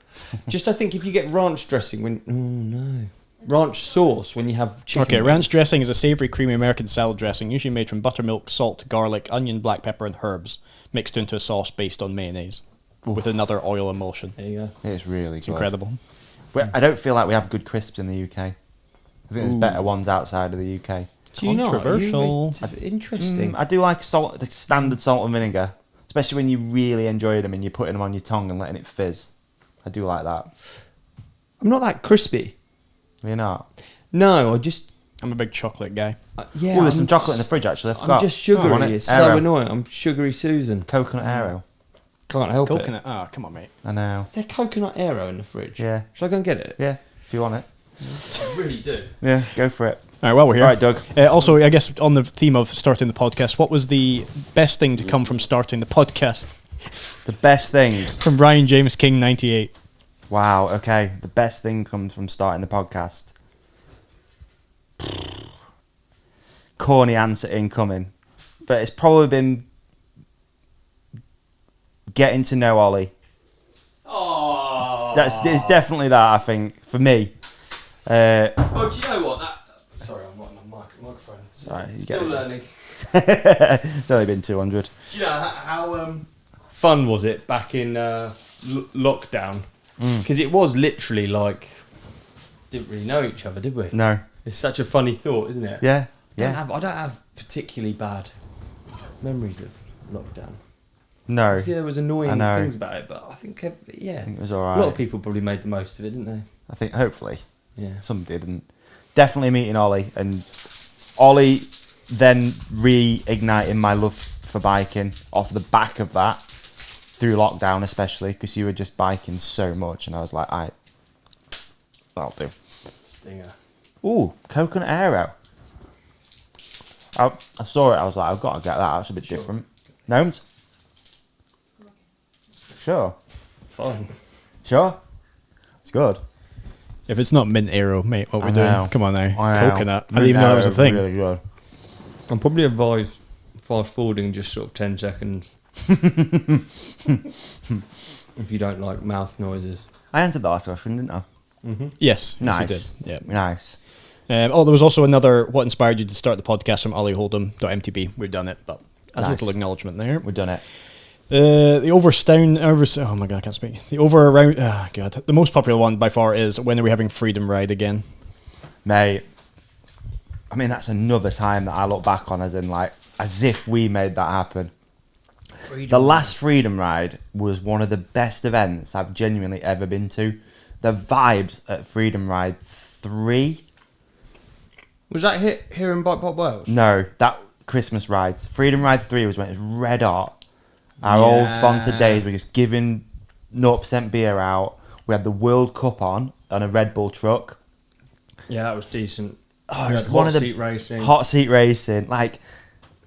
Just I think if you get ranch dressing when... Oh, no. Ranch sauce when you have chicken Okay, wings. ranch dressing is a savory, creamy American salad dressing, usually made from buttermilk, salt, garlic, onion, black pepper, and herbs, mixed into a sauce based on mayonnaise, with another oil emulsion. There you go. It's really It's good. incredible. But I don't feel like we have good crisps in the UK. I think there's better ones outside of the UK. Do you know? Controversial. Interesting. I do like the standard salt and vinegar, especially when you really enjoy them and you're putting them on your tongue and letting it fizz. I do like that. I'm not that crispy. You're not? No, I'm a big chocolate guy. yeah. Oh, there's some chocolate in the fridge actually. I forgot. I'm just sugary. Want it? It's Aero. so annoying. I'm sugary Susan. Coconut Aero. Can't help it. Coconut. Oh, come on, mate. I know. Is there coconut Aero in the fridge? Yeah. Shall I go and get it? Yeah, if you want it. I really do. Yeah, go for it. All right, well, we're here. All right, Doug. Also, I guess on the theme of starting the podcast, what was the best thing to come from starting the podcast? The best thing. From Brian James King, 98. Wow, okay. The best thing comes from starting the podcast. Corny answer incoming. But it's probably been getting to know Ollie. Oh. It's definitely that, I think, for me. Oh, do you know what? Sorry, I'm not on the microphone. Right, you Still get it. learning. It's only been 200. Do you know how fun was it back in lockdown? Because it was literally like didn't really know each other, did we? No. It's such a funny thought, isn't it? Yeah. I don't have particularly bad memories of lockdown. No. Obviously, there was annoying I know. things about it, but I think I think it was alright. a lot of people probably made the most of it, didn't they? I think, hopefully. Yeah. Some didn't. Definitely meeting Ollie. And Ollie then reigniting my love for biking off the back of that. Through lockdown especially, because you were just biking so much. And I was like, that'll do. Stinger. Ooh, coconut aero. I saw it. I was like, I've got to get that. That's a bit different. Gnomes? Sure. Fine. Sure. It's good. If it's not mint aero, mate, what we're know. doing? Come on now. I know. Coconut. I didn't even know that was a Mint thing. Aero is really good. I'm probably advised fast forwarding just sort of 10 seconds. If you don't like mouth noises. I answered the last question, didn't I? Yes. Nice. Yes, you did. Yeah. Nice. There was also another what inspired you to start the podcast from ollyhold'em.mtb. We've done it, but a Nice. little acknowledgement there. We've done it. The oh my god, I can't speak. The most popular one by far is when are we having Freedom Ride again? Mate, I mean, that's another time that I look back on as if we made that happen. The last Freedom Ride was one of the best events I've genuinely ever been to. The vibes at Freedom Ride 3. Was that here in Bikepark Wales? No, that Christmas ride. Freedom Ride 3 was when it was red hot. Our old sponsored days were just giving 0% beer out. We had the World Cup on a Red Bull truck. Yeah, that was decent. Oh, You it's had one hot of the seat racing. hot seat racing. Like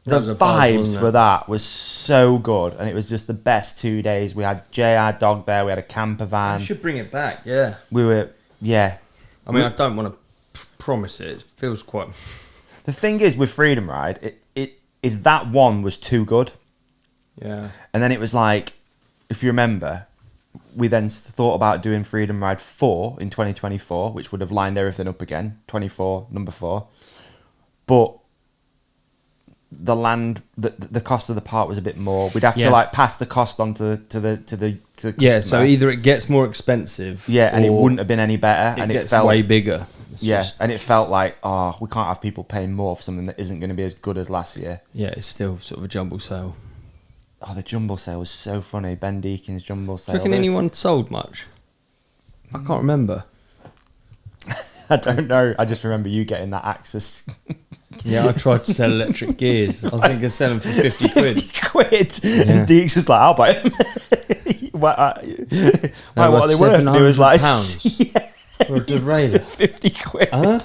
the That was a buzz, vibes wasn't for it? that was so good, and it was just the best 2 days. We had JR Dog there. We had a camper I van. should bring it back, yeah. We were, yeah. I mean, I don't want to promise it. It feels quite... The thing is with Freedom Ride, it is that one was too good. Yeah. And then it was like, if you remember, we then thought about doing Freedom Ride 4 in 2024, which would have lined everything up again. 24, number 4. But the cost of the part was a bit more. We'd have to pass the cost on to the customer. Yeah, so either it gets more expensive... Yeah, and it or wouldn't have been any better. it gets way bigger. It's just- and it felt like, we can't have people paying more for something that isn't going to be as good as last year. Yeah, it's still sort of a jumble sale. Oh, the jumble sale was so funny. Ben Deakin's jumble Do sale. you reckon anyone sold much? I can't remember. I don't know. I just remember you getting that Axis. Yeah, I tried to sell electric gears. I was thinking of selling for 50 quid. 50 quid. Yeah. And Deaks was like, I'll buy them. what are they worth? And he was like, £700 for a derailleur. 50 quid. Huh?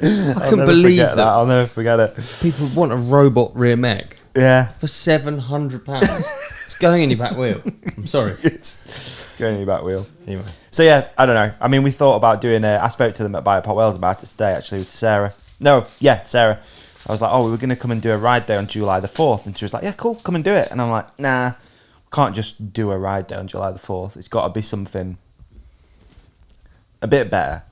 I couldn't never believe forget that. I'll never forget it. People want a robot rear mech Yeah. for £700. It's going in your back wheel. I'm sorry. It's going in your back wheel. Anyway. So yeah, I don't know. I mean, we thought about doing I spoke to them at Bikepark Wales about it today, actually, with Sarah. No, yeah, Sarah. I was like, we were going to come and do a ride day on July the 4th. And she was like, yeah, cool, come and do it. And I'm like, nah, we can't just do a ride day on July the 4th. It's got to be something a bit better.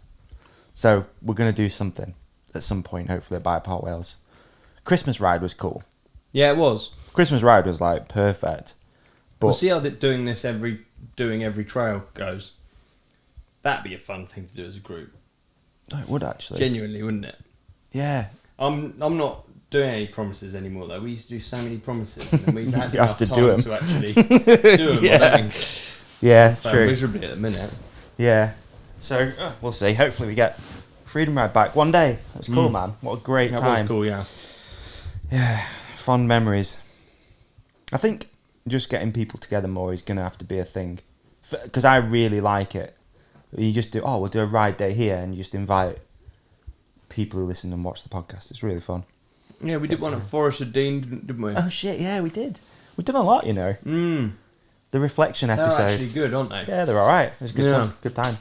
So we're going to do something at some point, hopefully at Bikepark Wales. Christmas ride was cool. Yeah, it was. Christmas ride was like perfect. But We'll see how doing every trail goes. That'd be a fun thing to do as a group. it would actually. Genuinely, wouldn't it? Yeah. I'm not doing any promises anymore though. We used to do so many promises, and we've had You have enough to time do 'em. to actually do them. Yeah. I think. Yeah, Fail true. miserably at the minute. Yeah. So we'll see. Hopefully we get Freedom Ride back one day. That's cool, man. What a great That time. was cool, yeah. Yeah, fond memories. I think just getting people together more is going to have to be a thing. Because I really like it. You just do, we'll do a ride day here, and you just invite people who listen and watch the podcast. It's really fun. Yeah, we did one at Forest of Dean, didn't we? Oh, shit, yeah, we did. We've done a lot, you know. The reflection They're episode. actually good, aren't they? Yeah, they're all right. It was a good time. Good time.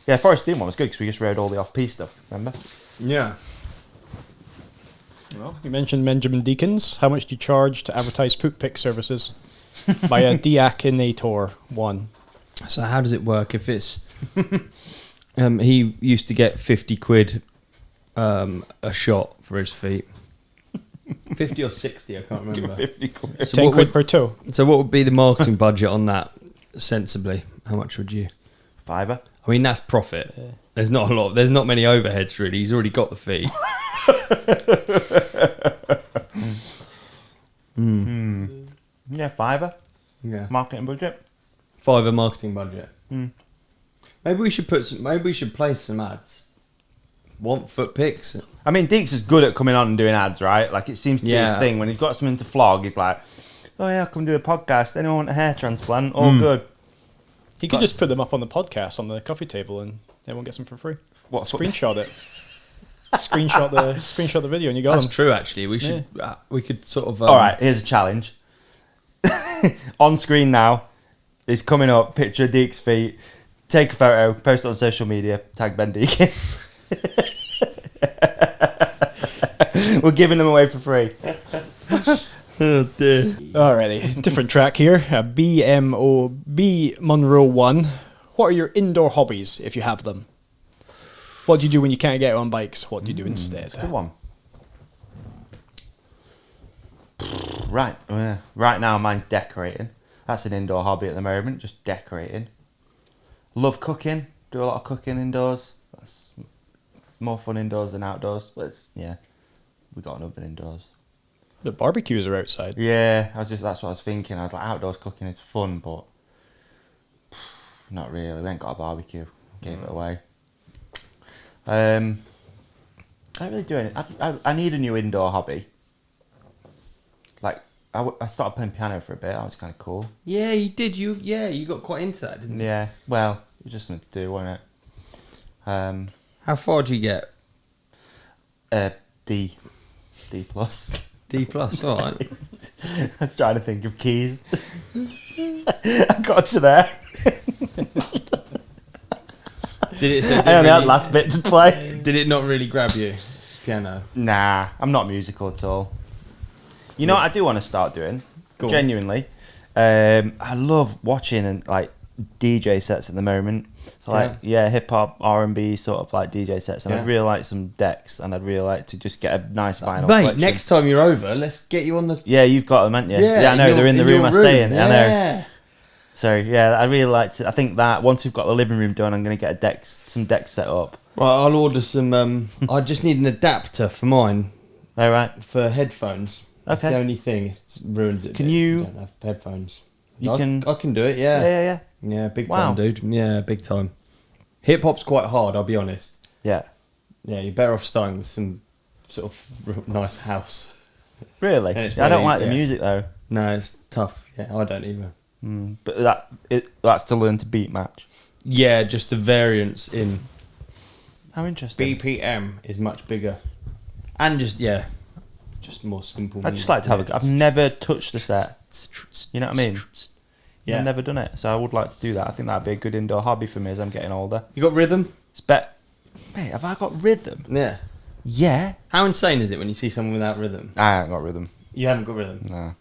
Yeah, Forest Dean one was good because we just rode all the off-piste stuff, remember? Yeah. Well, you mentioned Benjamin Deakins. How much do you charge to advertise foot pick services by a Deakinator 1? So how does it work? If it's... he used to get 50 quid a shot for his feet. 50 or 60, I can't remember. 50 quid. So 10 what quid would- per toe. So what would be the marketing budget on that, sensibly? How much would you... Fiver. I mean, that's profit. There's not a lot. There's not many overheads, really. He's already got the fee. Yeah, fiver. Yeah. Marketing budget. £5 marketing budget. Maybe we should place some ads. Want foot pics? I mean, Deaks is good at coming on and doing ads, right? Like, it seems to be his thing. When he's got something to flog, he's like, oh yeah, I'll come do a podcast. Anyone want a hair transplant? All good. He could just put them up on the podcast on the coffee table and everyone gets them for free. What? Screenshot it. Screenshot the video and you got That's them. true. Actually, we could sort of. All right, here's a challenge. On screen now is coming up. Picture of Deaks' feet. Take a photo, post it on social media. Tag Ben Deakin. We're giving them away for free. Oh dear. Alrighty, different track here. B Monroe 1. What are your indoor hobbies if you have them? What do you do when you can't get on bikes? What do you do instead? That's a good one. Right, right now mine's decorating. That's an indoor hobby at the moment, just decorating. Love cooking, do a lot of cooking indoors. That's more fun indoors than outdoors. But we got an oven indoors. The barbecues are outside. Yeah, that's what I was thinking. I was like, outdoors cooking is fun, but not really. We ain't got a barbecue. Gave it away. I don't really do anything. I need a new indoor hobby. Like, I started playing piano for a bit. That was kind of cool. Yeah, you did. You got quite into that, didn't you? Yeah. Well, it was just something to do, wasn't it? How far did you get? D plus. D plus. All right. I was trying to think of keys. I got to there. Did it? I only had last bit to play. Did it not really grab you? Piano. Nah, I'm not musical at all. You know what I do want to start doing? Go on. Genuinely. I love watching and like DJ sets at the moment. So hip hop, R&B sort of like DJ sets, and I'd really like some decks, and I'd really like to just get a nice vinyl Mate, collection. next time you're over, let's get you on the. Yeah, you've got them, haven't you? Yeah, I know they're in the room I stay in. Yeah. I know. So yeah, I really like to. I think that once we've got the living room done, I'm going to get some decks set up. Right, I'll order some. I just need an adapter for mine. All right. For headphones. That's Okay. the only thing. It ruins it. Can you? Don't have headphones. I can do it. Yeah. Yeah, big time, dude. Yeah, big time. Hip hop's quite hard. I'll be honest. Yeah. Yeah, you're better off starting with some sort of nice house. Really? I don't like the music though. No, it's tough. Yeah, I don't either. But that's to learn to beat match. Yeah, just the variance in How interesting. BPM is much bigger, and just more simple. I'd just like to have I've never touched the set. You know what I mean? Yeah, I've never done it, so I would like to do that. I think that'd be a good indoor hobby for me as I'm getting older. You got rhythm? Mate, have I got rhythm? Yeah. Yeah. How insane is it when you see someone without rhythm? I haven't got rhythm. You haven't got rhythm. No.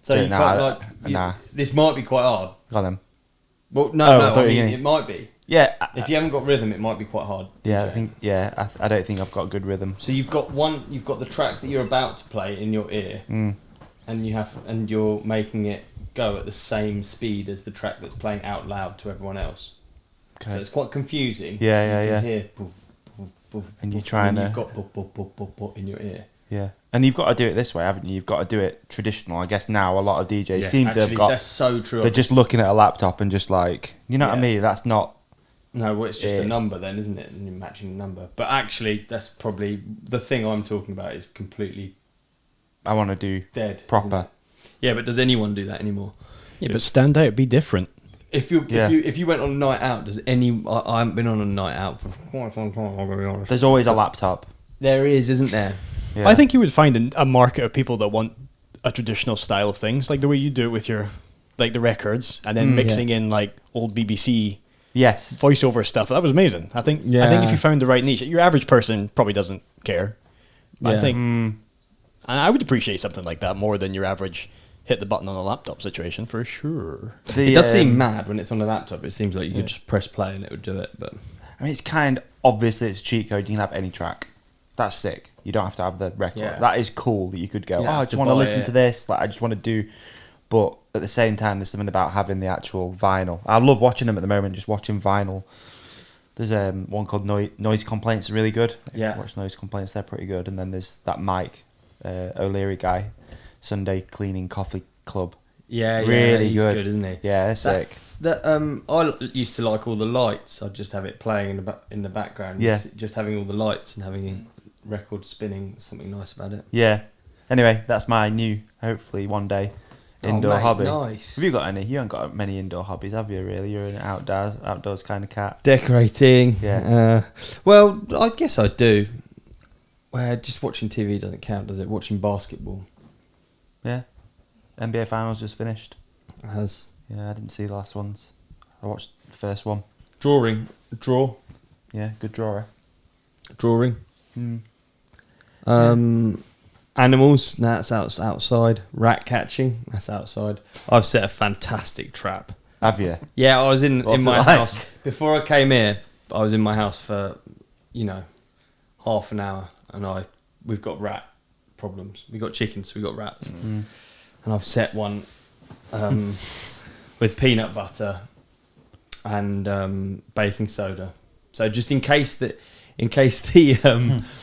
So you can't nah. This might be quite hard. Got them. Well, no, I mean, it might be. Yeah. If you haven't got rhythm, it might be quite hard. Yeah, I don't think I've got good rhythm. So you've got the track that you're about to play in your ear, and you're making it go at the same speed as the track that's playing out loud to everyone else. Okay. So it's quite confusing. Yeah. You can hear poof, poof, poof, and you're poof, trying and to. you've got poof, poof, poof, poof, poof in your ear. Yeah. And you've got to do it this way, haven't you? You've got to do it traditional. I guess now a lot of DJs seem to have got. That's so true. They're just looking at a laptop and just like, you know what I mean? That's not. No, well, it's just a number then, isn't it? And you're matching the number. But actually, that's probably the thing I'm talking about is completely. I want to do dead proper. Yeah, but does anyone do that anymore? Yeah, but stand out, be different. If you went on a night out, I haven't been on a night out for quite some time, I'm gonna be honest. There's always a laptop. There is, isn't there? Yeah. I think you would find a market of people that want a traditional style of things, like the way you do it with your the records, and then mixing in like old BBC voiceover stuff. That was amazing. I think if you found the right niche, your average person probably doesn't care. I think I would appreciate something like that more than your average hit the button on a laptop situation, for sure. It does seem mad when it's on a laptop. It seems like you could just press play and it would do it. But I mean, it's obviously it's a cheat code. You can have any track. That's sick. You don't have to have the record. Yeah. That is cool that you could go, I just want to listen to this. Like, I just want to do. But at the same time, there's something about having the actual vinyl. I love watching them at the moment, just watching vinyl. There's one called Noise Complaints, really good. If you watch Noise Complaints, they're pretty good. And then there's that Mike O'Leary guy, Sunday Cleaning Coffee Club. Yeah, really he's good, isn't he? Yeah, they're sick. I used to like all the lights. I'd just have it playing in the background. Yeah. Just having all the lights and having a record spinning, something nice about it. Yeah. Anyway, that's my new, hopefully one day, indoor hobby. Nice. Have you got any? You haven't got many indoor hobbies, have you, really? You're an outdoors kind of cat. Decorating. Yeah. Well, I guess I do. Well, just watching TV doesn't count, does it? Watching basketball. Yeah. NBA Finals just finished. It has. Yeah, I didn't see the last ones. I watched the first one. Draw. Yeah, good drawer. Drawing. Animals, that's outside. Rat catching, that's outside. I've set a fantastic trap. Have you? Yeah, I was in What's my it like? house. Before I came here, I was in my house for, half an hour. And we've got rat problems. We've got chickens, we've got rats. And I've set one with peanut butter and baking soda. So just in case the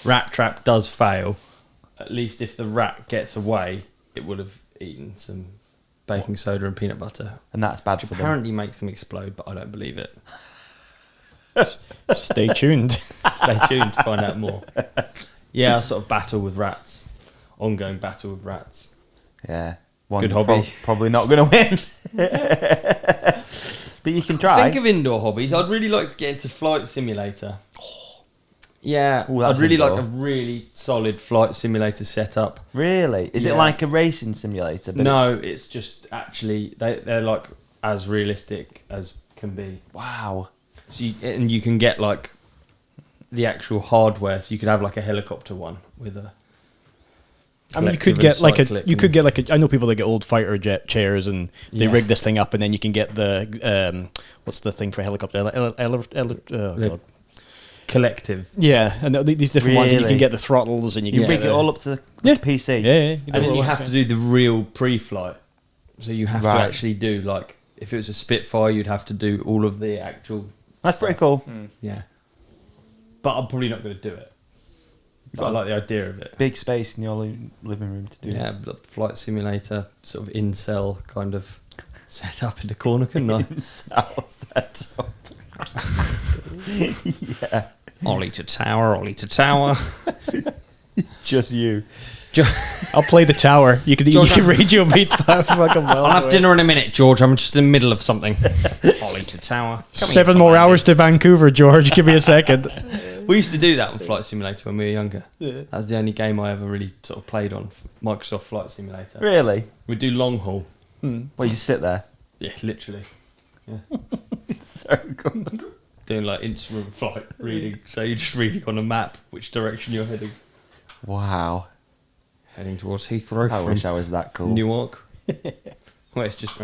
rat trap does fail, at least if the rat gets away, it would have eaten some baking soda and peanut butter. And that's bad for them. Apparently makes them explode, but I don't believe it. Stay tuned. Stay tuned to find out more. Yeah, I sort of ongoing battle with rats. Yeah. One Good hobby. Probably not going to win. But you can try. Think of indoor hobbies. I'd really like to get into flight simulator. Yeah, Ooh, that's I'd really indoor. like a really solid flight simulator setup. Really? Is it like a racing simulator? But No, it's just actually they're like as realistic as can be. Wow. So you can get like the actual hardware. So you could have like a helicopter one with a. I mean, you could get like I know people that get old fighter jet chairs and they rig this thing up, and then you can get the what's the thing for a helicopter? God. Collective. Yeah, and these different ones, and you can get the throttles, and You rig it all up to the PC. Yeah. And then you have to do the real pre-flight. So you have to actually do like if it was a Spitfire, you'd have to do all of the actual. That's pretty cool. Yeah. But I'm probably not going to do it. But I like the idea of it. Big space in your living room to do. Yeah, flight simulator, sort of in-cell kind of set up in the corner, couldn't I? In-cell set up. Yeah. Ollie to tower. Just you. I'll play the tower. You can radio me fucking well. I'll have dinner in a minute, George. I'm just in the middle of something. Ollie to tower. 7 more hours to Vancouver, George. Give me a second. We used to do that on Flight Simulator when we were younger. Yeah. That was the only game I ever really sort of played on Microsoft Flight Simulator. Really? We'd do long haul. Well, you sit there. Yeah, literally. Yeah. It's so good. Doing like instrument flight reading. So you're just reading on a map which direction you're heading. Wow. Heading towards Heathrow. I wish I was that cool. Newark. Well, it's just...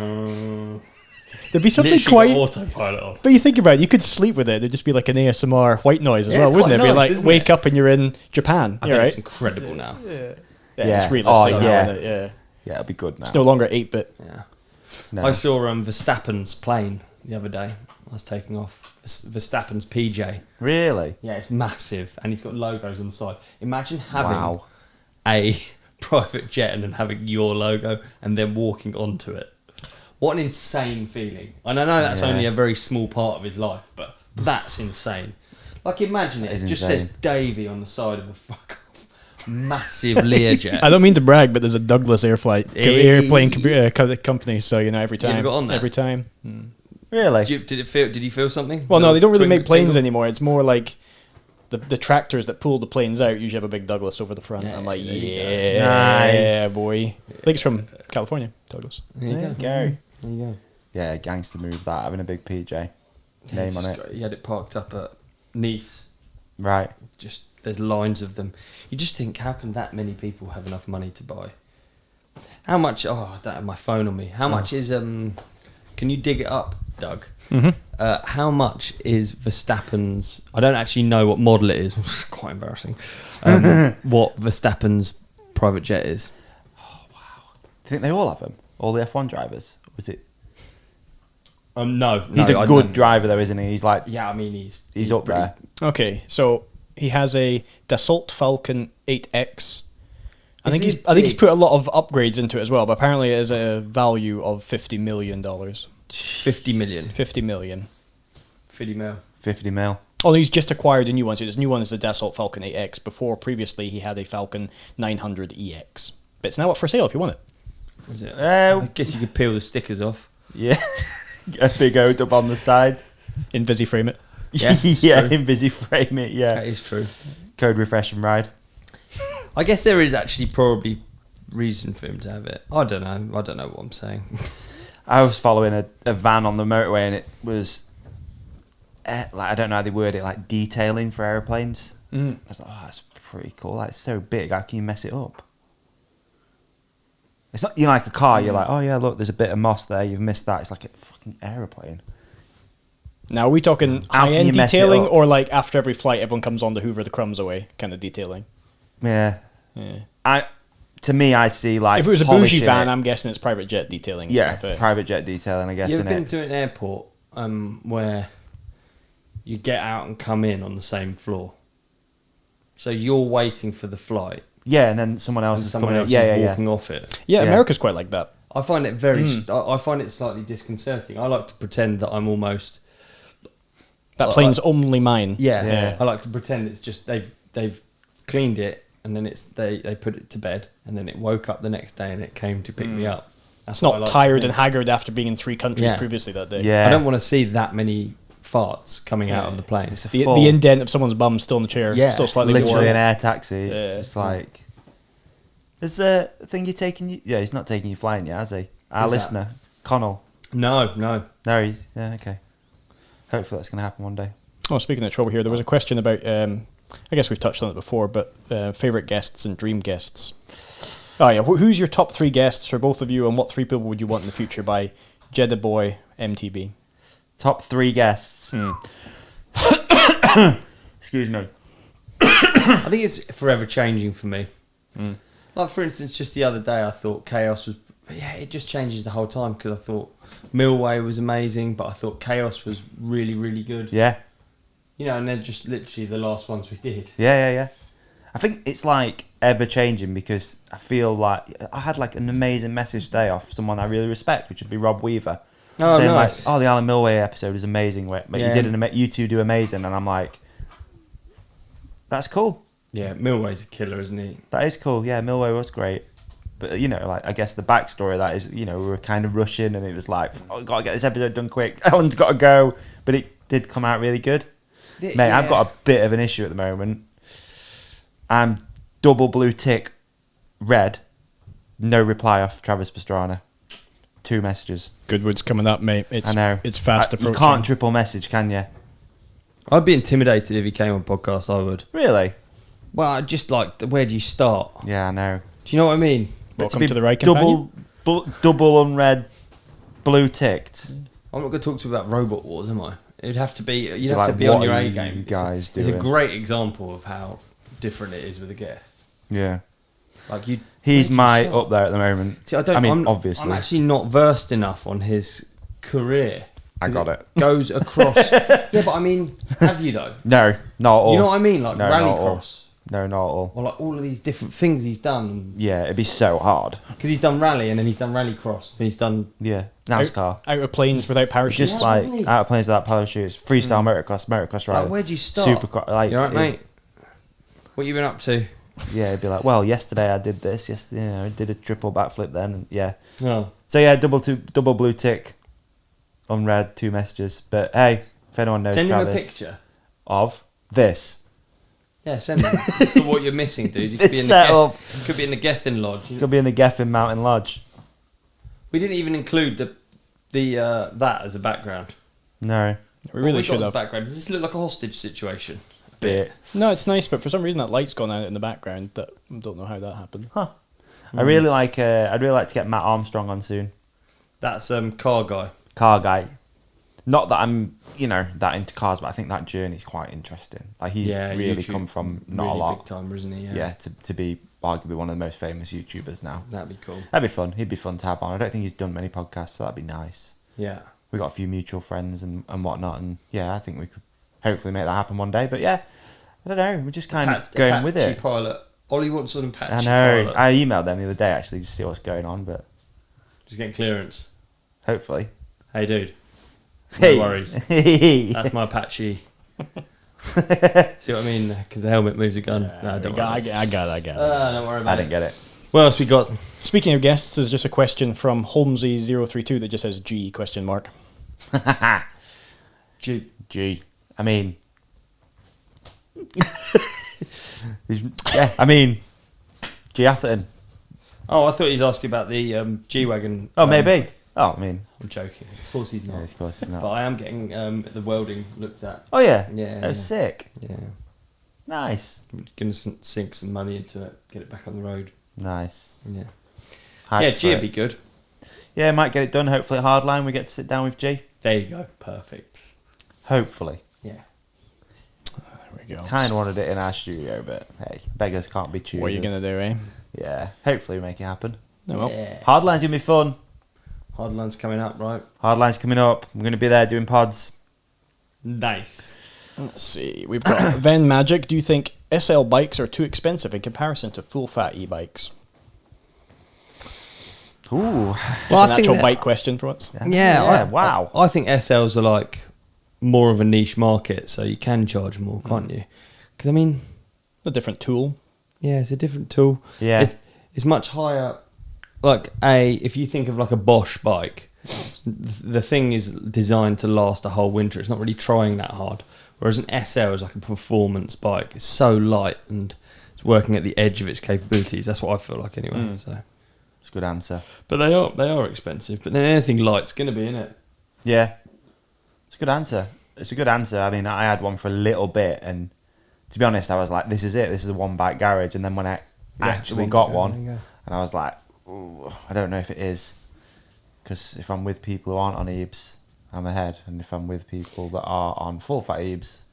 There'd be something quite autopilot off. But you think about it, you could sleep with it. There'd just be like an ASMR white noise as well, wouldn't it? Be like wake up and you're in Japan. I think it's incredible now. Yeah, it's realistic now, isn't it? Yeah, it'll be good now. It's no longer 8-bit. Yeah. No. I saw Verstappen's plane the other day. I was taking off Verstappen's PJ. Really? Yeah, it's massive, and he's got logos on the side. Imagine having a private jet and then having your logo and then walking onto it. What an insane feeling. And I know that's only a very small part of his life, but that's insane. Like, imagine it. It just says Davy on the side of a massive Learjet. I don't mean to brag, but there's a Douglas airplane company, so every time. You got on that? Every time. Really? Did you feel something? Well, no, they don't really make planes anymore. It's more like the tractors that pull the planes out usually have a big Douglas over the front. I'm like, nice. Boy. I think it's from California, Douglas. There you go. There you go. Yeah, gangster move that, having a big PJ name on it. He had it parked up at Nice. Right. Just there's lines of them. You just think, how can that many people have enough money to buy? How much? Oh, I don't have my phone on me. How much is Can you dig it up, Doug? Mm-hmm. How much is Verstappen's? I don't actually know what model it is. It's quite embarrassing. What Verstappen's private jet is? Oh wow! Do you think they all have them? All the F1 drivers? Was it? No. He's a good driver, though, isn't he? He's like, yeah. I mean, he's up there. Okay, so he has a Dassault Falcon 8X. I think he's put a lot of upgrades into it as well, but apparently it has a value of $50 million. 50 million. 50 million. 50 mil. 50 mil. Oh, he's just acquired a new one. So this new one is the Dassault Falcon 8X. Previously, he had a Falcon 900EX. But it's now up for sale if you want it. Is it? I guess you could peel the stickers off. Yeah. A big O-dub on the side. Invisi-frame it. Yeah, yeah, Invisi-frame it, yeah. That is true. Code refresh and ride. I guess there is actually probably reason for him to have it. I don't know what I'm saying. I was following a van on the motorway, and it was like, I don't know how they word it, like detailing for aeroplanes. I was like, oh, that's pretty cool. Like, it's so big. How can you mess it up? It's not, like a car. You're like, oh yeah, look, there's a bit of moss there. You've missed that. It's like a fucking aeroplane. Now, are we talking high-end detailing, or like after every flight, everyone comes on to hoover the crumbs away kind of detailing? Yeah. To me, I see like, if it was a bougie van, I'm guessing it's private jet detailing. Private jet detailing, I guess. You ever been to an airport where you get out and come in on the same floor? So you're waiting for the flight. Yeah, and then someone else is walking off it. Yeah, America's quite like that. I find it I find it slightly disconcerting. I like to pretend that I'm almost... That plane's only mine. Yeah. I like to pretend it's just they've cleaned it, and then they put it to bed, and then it woke up the next day and it came to pick me up. That's not tired and haggard after being in 3 countries previously that day. Yeah. I don't want to see that many farts coming out of the plane. The indent of someone's bum still in the chair, still slightly literally warm. an air taxi. It's like, is the thing you're taking you? Yeah, he's not taking you flying yet, has he? Our listener, Connell. No. Okay. Hopefully that's going to happen one day. Oh, speaking of trouble here, there was a question about, I guess we've touched on it before, but favourite guests and dream guests. Oh yeah, who's your top 3 guests for both of you, and what 3 people would you want in the future by Jeddah Boy MTB? Top 3 guests. Excuse me. I think it's forever changing for me. Like, for instance, just the other day I thought Chaos was... Yeah, it just changes the whole time, because I thought Millway was amazing, but I thought Chaos was really, really good. Yeah. And they're just literally the last ones we did. Yeah. I think it's like ever changing, because I feel like I had like an amazing message today off someone I really respect, which would be Rob Weaver. Oh, saying nice. Like, the Alan Millway episode is amazing. But you two do amazing. And I'm like, that's cool. Yeah, Millway's a killer, isn't he? That is cool. Yeah, Millway was great. But, like, I guess the backstory of that is, we were kind of rushing, and it was like, got to get this episode done quick. Alan's got to go. But it did come out really good. Mate, I've got a bit of an issue at the moment. I'm double blue tick red. No reply off Travis Pastrana. 2 messages. Goodwood's coming up, mate. I know. It's fast approaching. You can't triple message, can you? I'd be intimidated if he came on podcast, I would. Really? Well, I just like, where do you start? Yeah, I know. Do you know what I mean? Welcome to the right companion. Double unread, blue ticked. I'm not going to talk to you about Robot Wars, am I? It'd have to be. You'd have to be on your A game. You guys do. It's a great example of how different it is with a guest. Yeah. Like you. He's up there at the moment. See, I'm obviously. I'm actually not versed enough on his career. I got it. Goes across. Yeah, but I mean, have you though? No, not at all. You know what I mean? Like rallycross. No, not at all. Or like all of these different things he's done. Yeah, it'd be so hard. Because he's done rally, and then he's done rallycross, and he's done NASCAR. Out of planes without parachutes. Just out of planes without parachutes. Freestyle motocross rally. Like, where'd you start? Supercross. You alright, mate? What you been up to? Yeah, it'd be like, well, yesterday I did this. Yesterday, I did a triple backflip then. And yeah. Oh. So yeah, double blue tick, unread, 2 messages. But hey, if anyone knows Travis, send him a picture of this. Yeah, send me what you're missing, dude. You could be in could be in the Gethin Lodge. Could be in the Gethin Mountain Lodge. We didn't even include the that as a background. No, we really should have. Background. Does this look like a hostage situation? A bit. No, it's nice, but for some reason that light's gone out in the background. That I don't know how that happened. Huh. I'd really like to get Matt Armstrong on soon. That's car guy. Car guy. Not that I'm, that into cars, but I think that journey's quite interesting. Like he's really YouTube, come from not really a lot. Big time, isn't he? Yeah, to be arguably one of the most famous YouTubers now. That'd be cool. That'd be fun. He'd be fun to have on. I don't think he's done many podcasts, so that'd be nice. Yeah. We got a few mutual friends and whatnot, and yeah, I think we could hopefully make that happen one day. But yeah, I don't know. We're just kind of going with it. Pilot. Ollie wants an Apache I know. Pilot. I emailed them the other day actually to see what's going on, but just getting clearance. Hopefully. Hey, dude. No worries. That's my Apache. See what I mean? Because the helmet moves a gun. No, don't worry. I got it. Don't worry about it. I didn't get it. What else we got? Speaking of guests, there's just a question from Holmesy032 that just says G ? G. I mean... yeah, I mean... G Atherton. Oh, I thought he was asking about the G-Wagon. Oh, maybe. Oh, I mean... I'm joking. Of course he's not. Yeah, of course he's not. But I am getting the welding looked at. Oh, yeah? Yeah. Oh, sick. Yeah. Nice. I'm going to sink some money into it, get it back on the road. Nice. Yeah. Hype G would be good. Yeah, might get it done. Hopefully at Hardline we get to sit down with G. There you go. Perfect. Hopefully. Yeah. There we go. Kind of wanted it in our studio, but hey, beggars can't be choosers. What are you going to do, eh? Yeah. Hopefully we make it happen. No, well. Yeah. Hardline's going to be fun. Hardline's coming up, right? Hardline's coming up. I'm going to be there doing pods. Nice. Let's see. We've got Ven Magic. Do you think SL bikes are too expensive in comparison to full-fat e-bikes? Ooh. Just an actual bike question for us. Yeah. Wow. I think SLs are like more of a niche market, so you can charge more, can't you? Because, I mean... A different tool. Yeah, it's a different tool. Yeah. It's much higher. Like, if you think of like a Bosch bike, the thing is designed to last a whole winter. It's not really trying that hard. Whereas an SL is like a performance bike. It's so light and it's working at the edge of its capabilities. That's what I feel like anyway. So It's a good answer. But they are expensive. But then anything light's going to be in it. Yeah. It's a good answer. It's a good answer. I mean, I had one for a little bit, and to be honest, I was like, this is it. This is a one-bike garage. And then when I actually got one, and I was like, ooh, I don't know if it is. Because if I'm with people who aren't on EBS, I'm ahead. And if I'm with people that are on full-fat EBS,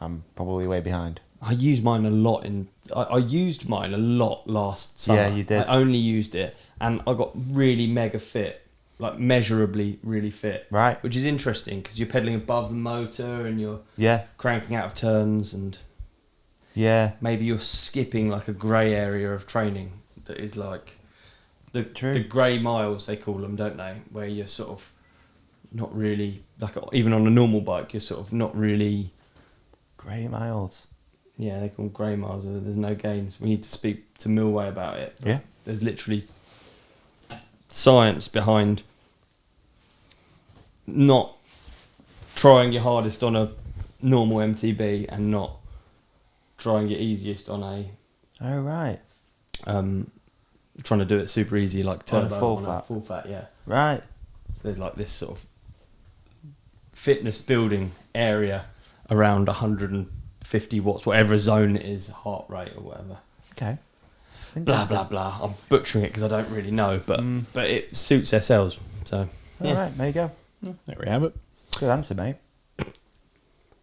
I'm probably way behind. I used mine a lot I used mine a lot last summer. Yeah, you did. I only used it, and I got really mega fit, like measurably really fit. Right. Which is interesting because you're pedaling above the motor and you're Yeah. cranking out of turns, and Yeah. maybe you're skipping like a grey area of training that is like the True. grey miles, they call them, don't they? Where you're sort of not really, like even on a normal bike, you're sort of not really... Grey miles. Yeah, they call them grey miles. There's no gains. We need to speak to Millway about it. Yeah. There's literally science behind not trying your hardest on a normal MTB and not trying your easiest on a... Oh, right. Trying to do it super easy, like turbo full on a fat. full fat, yeah. Right. So there's like this sort of fitness building area around 150 watts, whatever zone it is, heart rate or whatever. Okay. Blah blah blah. I'm butchering it because I don't really know, but it suits SLs. So All right, there you go. There we have it. Good answer, mate.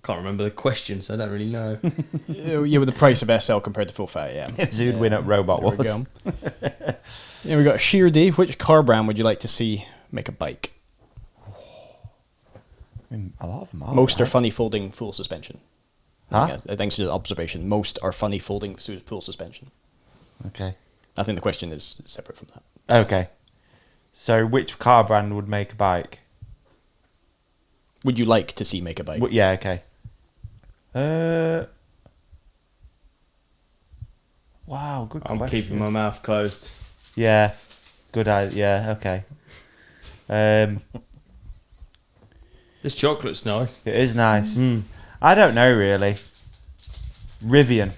can't remember the question, so I don't really know. Yeah, with the price of SL compared to full fat, yeah. So you'd win at Robot There we Wars. go. Yeah, we got Sheer D. Which car brand would you like to see make a bike? I mean, a lot of them are. Most are funny folding full suspension. Huh? Thanks to the observation, most are funny folding full suspension. Okay. I think the question is separate from that. Okay. So which car brand would make a bike? Would you like to see make a bike? Yeah, okay. Wow, good I'm question. keeping my mouth closed. Yeah. Good idea. Yeah, okay. This chocolate's nice. It is nice. I don't know, really. Rivian.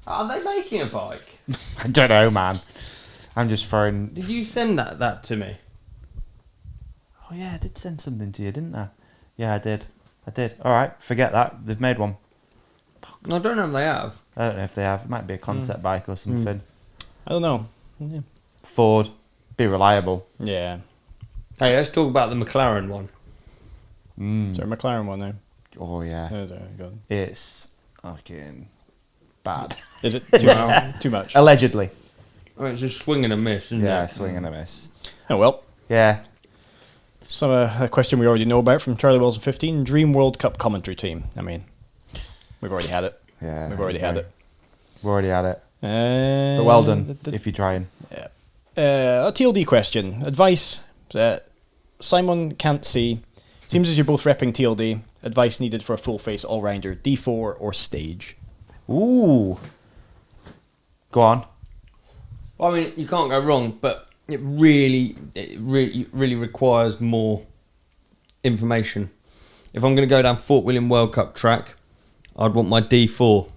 Are they making a bike? I don't know, man. I'm just throwing... Did you send that to me? Oh, yeah, I did send something to you, didn't I? Yeah, I did. All right, forget that. They've made one. I don't know if they have. I don't know if they have. It might be a concept bike or something. I don't know. Yeah. Ford. Be reliable. Yeah. Hey, let's talk about the McLaren one. Is there a McLaren one there? Oh, yeah. There you go. It's fucking bad. Is it too much? Allegedly. I mean, it's just swing and a miss, isn't Yeah, it? swing and a miss. Oh, well. Yeah. Some a question we already know about from Charlie Wells and 15. Dream World Cup commentary team. I mean, we've already had it. Yeah. We've already had it. We've already had it. But well done, if you're trying. Yeah. A TLD question. Advice. Simon can't see. Seems as you're both repping TLD. Advice needed for a full face all rounder. D4 or stage. Ooh. Go on. Well, I mean, you can't go wrong, but it really requires more information. If I'm going to go down Fort William World Cup track, I'd want my D4.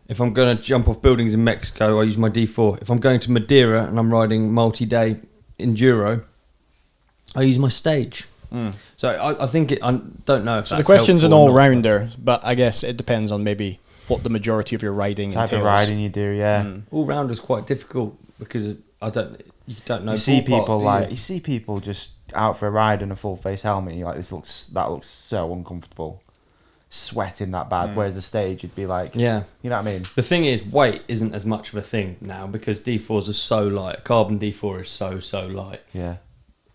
If I'm going to jump off buildings in Mexico, I use my D4. If I'm going to Madeira and I'm riding multi-day enduro, I use my stage. So I think I don't know if so the question's an all-rounder, but I guess it depends on maybe what the majority of your riding type entails. of riding you do, yeah. All-rounder is quite difficult because you don't know. You see people just out for a ride in a full face helmet. And you're like, that looks so uncomfortable, sweating that bad. Whereas the stage, you'd be like, yeah, you know what I mean. The thing is, weight isn't as much of a thing now because D4s are so light. Carbon D4 is so light. Yeah.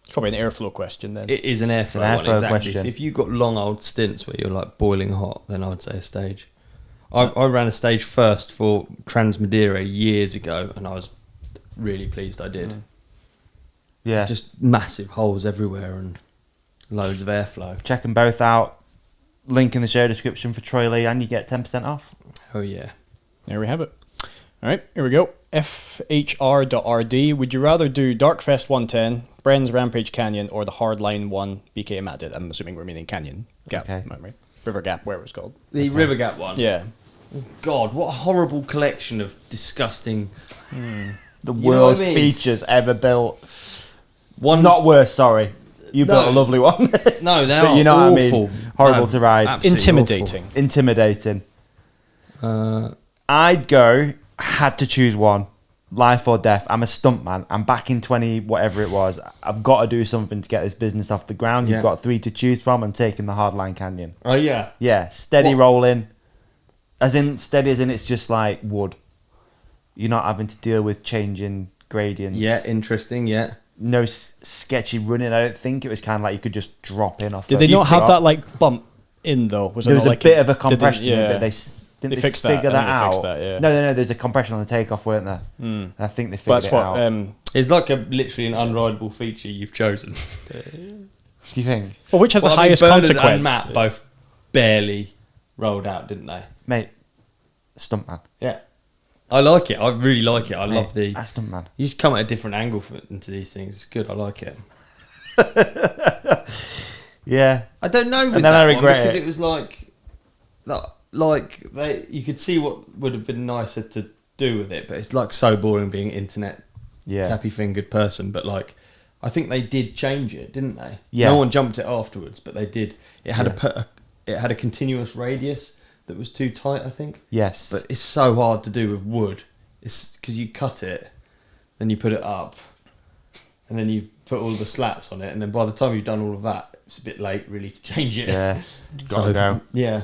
It's probably an airflow question then. It is an airflow one, exactly. Question. So if you've got long old stints where you're like boiling hot, then I'd say a stage. I ran a stage first for Trans Madeira years ago, and I was really pleased I did. Yeah. Just massive holes everywhere and loads of airflow. Check them both out. Link in the show description for Troy Lee, and you get 10% off. Oh, yeah. There we have it. All right, here we go. FHR.RD. Would you rather do Darkfest 110, Bren's Rampage Canyon, or the Hardline 1 BK Matt did? I'm assuming we're meaning Canyon Gap, okay. Right? River Gap, whatever it's called. The River Gap one? Yeah. Oh, God, what a horrible collection of disgusting... The worst features ever built. One, not worse, sorry. You built a lovely one. No, they're but you know awful. what I mean? Horrible to ride. Intimidating. Awful. Intimidating. I'd go, had to choose one. Life or death. I'm a stuntman. I'm back in 20, whatever it was. I've got to do something to get this business off the ground. You've got 3 to choose from. I'm taking the Hardline Canyon. Oh, yeah? Yeah, steady rolling. Steady as in it's just like wood. You're not having to deal with changing gradients. Yeah, interesting, yeah. No sketchy running. I don't think it was kind of like you could just drop in off. Did they not have that like bump in though? There was a bit of a compression in it, but they they fixed figure that out? Fixed that, yeah. No. There's a compression on the takeoff, weren't there? And I think they figured it out. It's like literally an unrideable feature you've chosen. Do you think? Well, which has the highest consequence? And Matt both barely rolled out, didn't they? Mate, stuntman. Yeah. I like it. I really like it. I love the... That's stuntman. You just come at a different angle into these things. It's good. I like it. Yeah. I don't know with and then that I regret one because it was like you could see what would have been nicer to do with it, but it's like so boring being an internet tappy fingered person. But like, I think they did change it, didn't they? Yeah. No one jumped it afterwards, but they did. It had it had a continuous radius that was too tight, I think. Yes. But it's so hard to do with wood. It's because you cut it, then you put it up, and then you put all the slats on it, and then by the time you've done all of that, it's a bit late really to change it. Yeah. Gotta go. Yeah.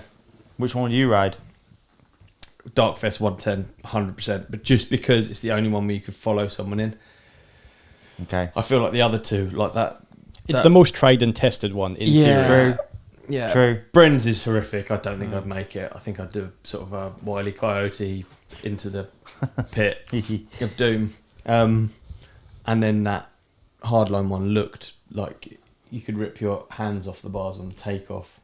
Which one do you ride? Darkfest 110, 100%. But just because it's the only one where you could follow someone in. Okay. I feel like the other two, like that. It's the most tried and tested one in theory. True. Yeah. True. Bren's is horrific. I don't think I'd make it. I think I'd do sort of a Wile E. Coyote into the pit of doom. And then that Hardline one looked like you could rip your hands off the bars on the takeoff.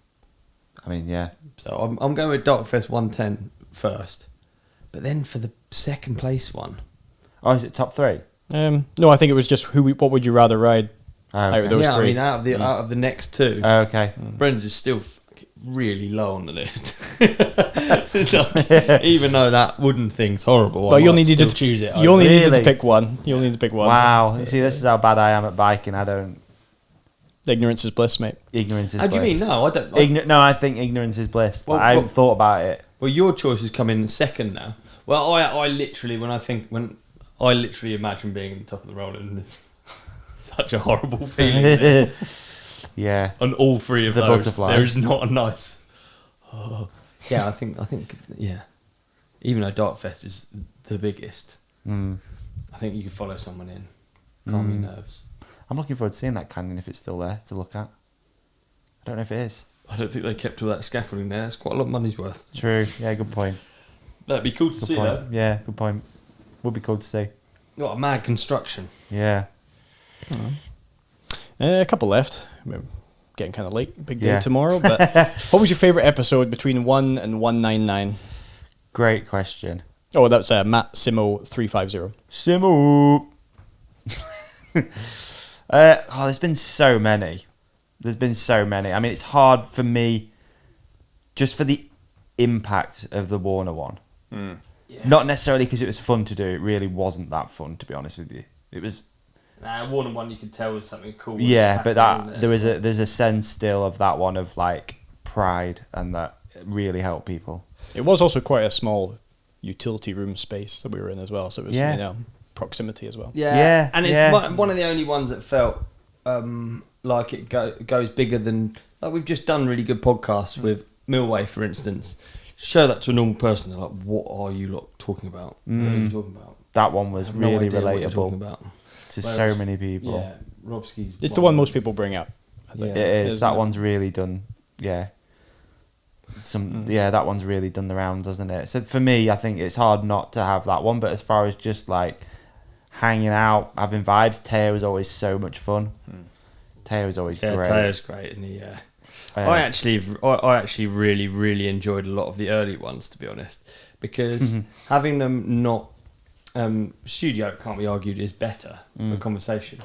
I mean, yeah. So I'm going with Darkfest 110 first. But then for the second place one. Oh, is it top 3? No, I think it was just what would you rather ride out of those three? I mean, out of the next two. Okay. Bren's is still really low on the list. It's like, even though that wooden thing's horrible, but you only needed to choose it. You only needed to pick one. You only need to pick one. Wow. You see, this is how bad I am at biking. I don't. Ignorance is bliss, mate. Ignorance is How bliss. do you mean? No, I don't. No, I think ignorance is bliss. Well, I haven't thought about it. Well, your choices come in second now. Well, I literally, when I literally imagine being at the top of the roller, and it's such a horrible feeling. Yeah. On all three of the those, butterflies. there is not a nice. Oh. Yeah, I think, yeah. Even though Darkfest is the biggest, I think you could follow someone in, calm your nerves. I'm looking forward to seeing that canyon if it's still there to look at. I don't know if it is. I don't think they kept all that scaffolding there. It's quite a lot of money's worth. True. Yeah, good point. That'd be cool to see, though. Yeah, good point. Would be cool to see. What a mad construction. Yeah. A couple left. We're getting kind of late. Big day tomorrow. But what was your favourite episode between 1 and 199? Great question. Oh, that's Matt Simo 350. Simo. There's been so many. I mean, it's hard for me just for the impact of the Warner one. Not necessarily because it was fun to do. It really wasn't that fun, to be honest with you. It was. One and one you could tell was something cool. Yeah, but there's a sense still of that one of like pride, and that really helped people. It was also quite a small utility room space that we were in as well, so it was proximity as well. Yeah, and it's one of the only ones that felt like it goes bigger than, like, we've just done really good podcasts with Millway, for instance. Show that to a normal person, they're like, what are you lot talking about? What are you talking about? That one was really relatable about. to so many people. Yeah, Robski's. It's the one most people bring up. It is. That one's really done. Yeah. That one's really done the rounds, doesn't it? So for me, I think it's hard not to have that one. But as far as just like hanging out, having vibes, Teo was always so much fun. Teo was always great. Teo's great, and I actually really, really enjoyed a lot of the early ones, to be honest, because having them not studio, can't be argued, is better for conversation.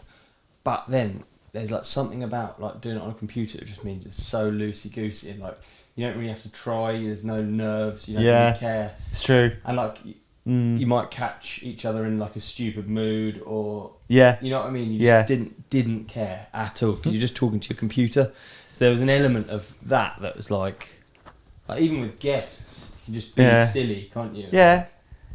But then there's like something about like doing it on a computer. It just means it's so loosey goosey, and like you don't really have to try. There's no nerves. You don't really care. It's true. And like you might catch each other in like a stupid mood, or you know what I mean. You just didn't care at all because you're just talking to your computer. So there was an element of that was like even with guests, you can just be silly, can't you? Yeah.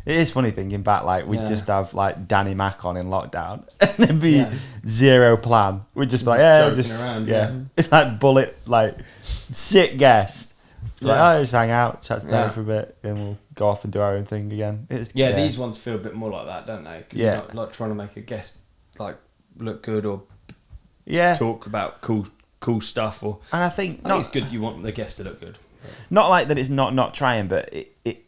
It is funny thinking back, like, we'd just have, like, Danny Mac on in lockdown, and there'd be zero plan. We'd just be like, around, It's like bullet, like, sick guest. Just hang out, chat to Danny for a bit, and we'll go off and do our own thing again. These ones feel a bit more like that, don't they? 'Cause you're not, like, trying to make a guest, like, look good or talk about cool stuff. And I think it's good you want the guest to look good. Not like that it's not trying, but it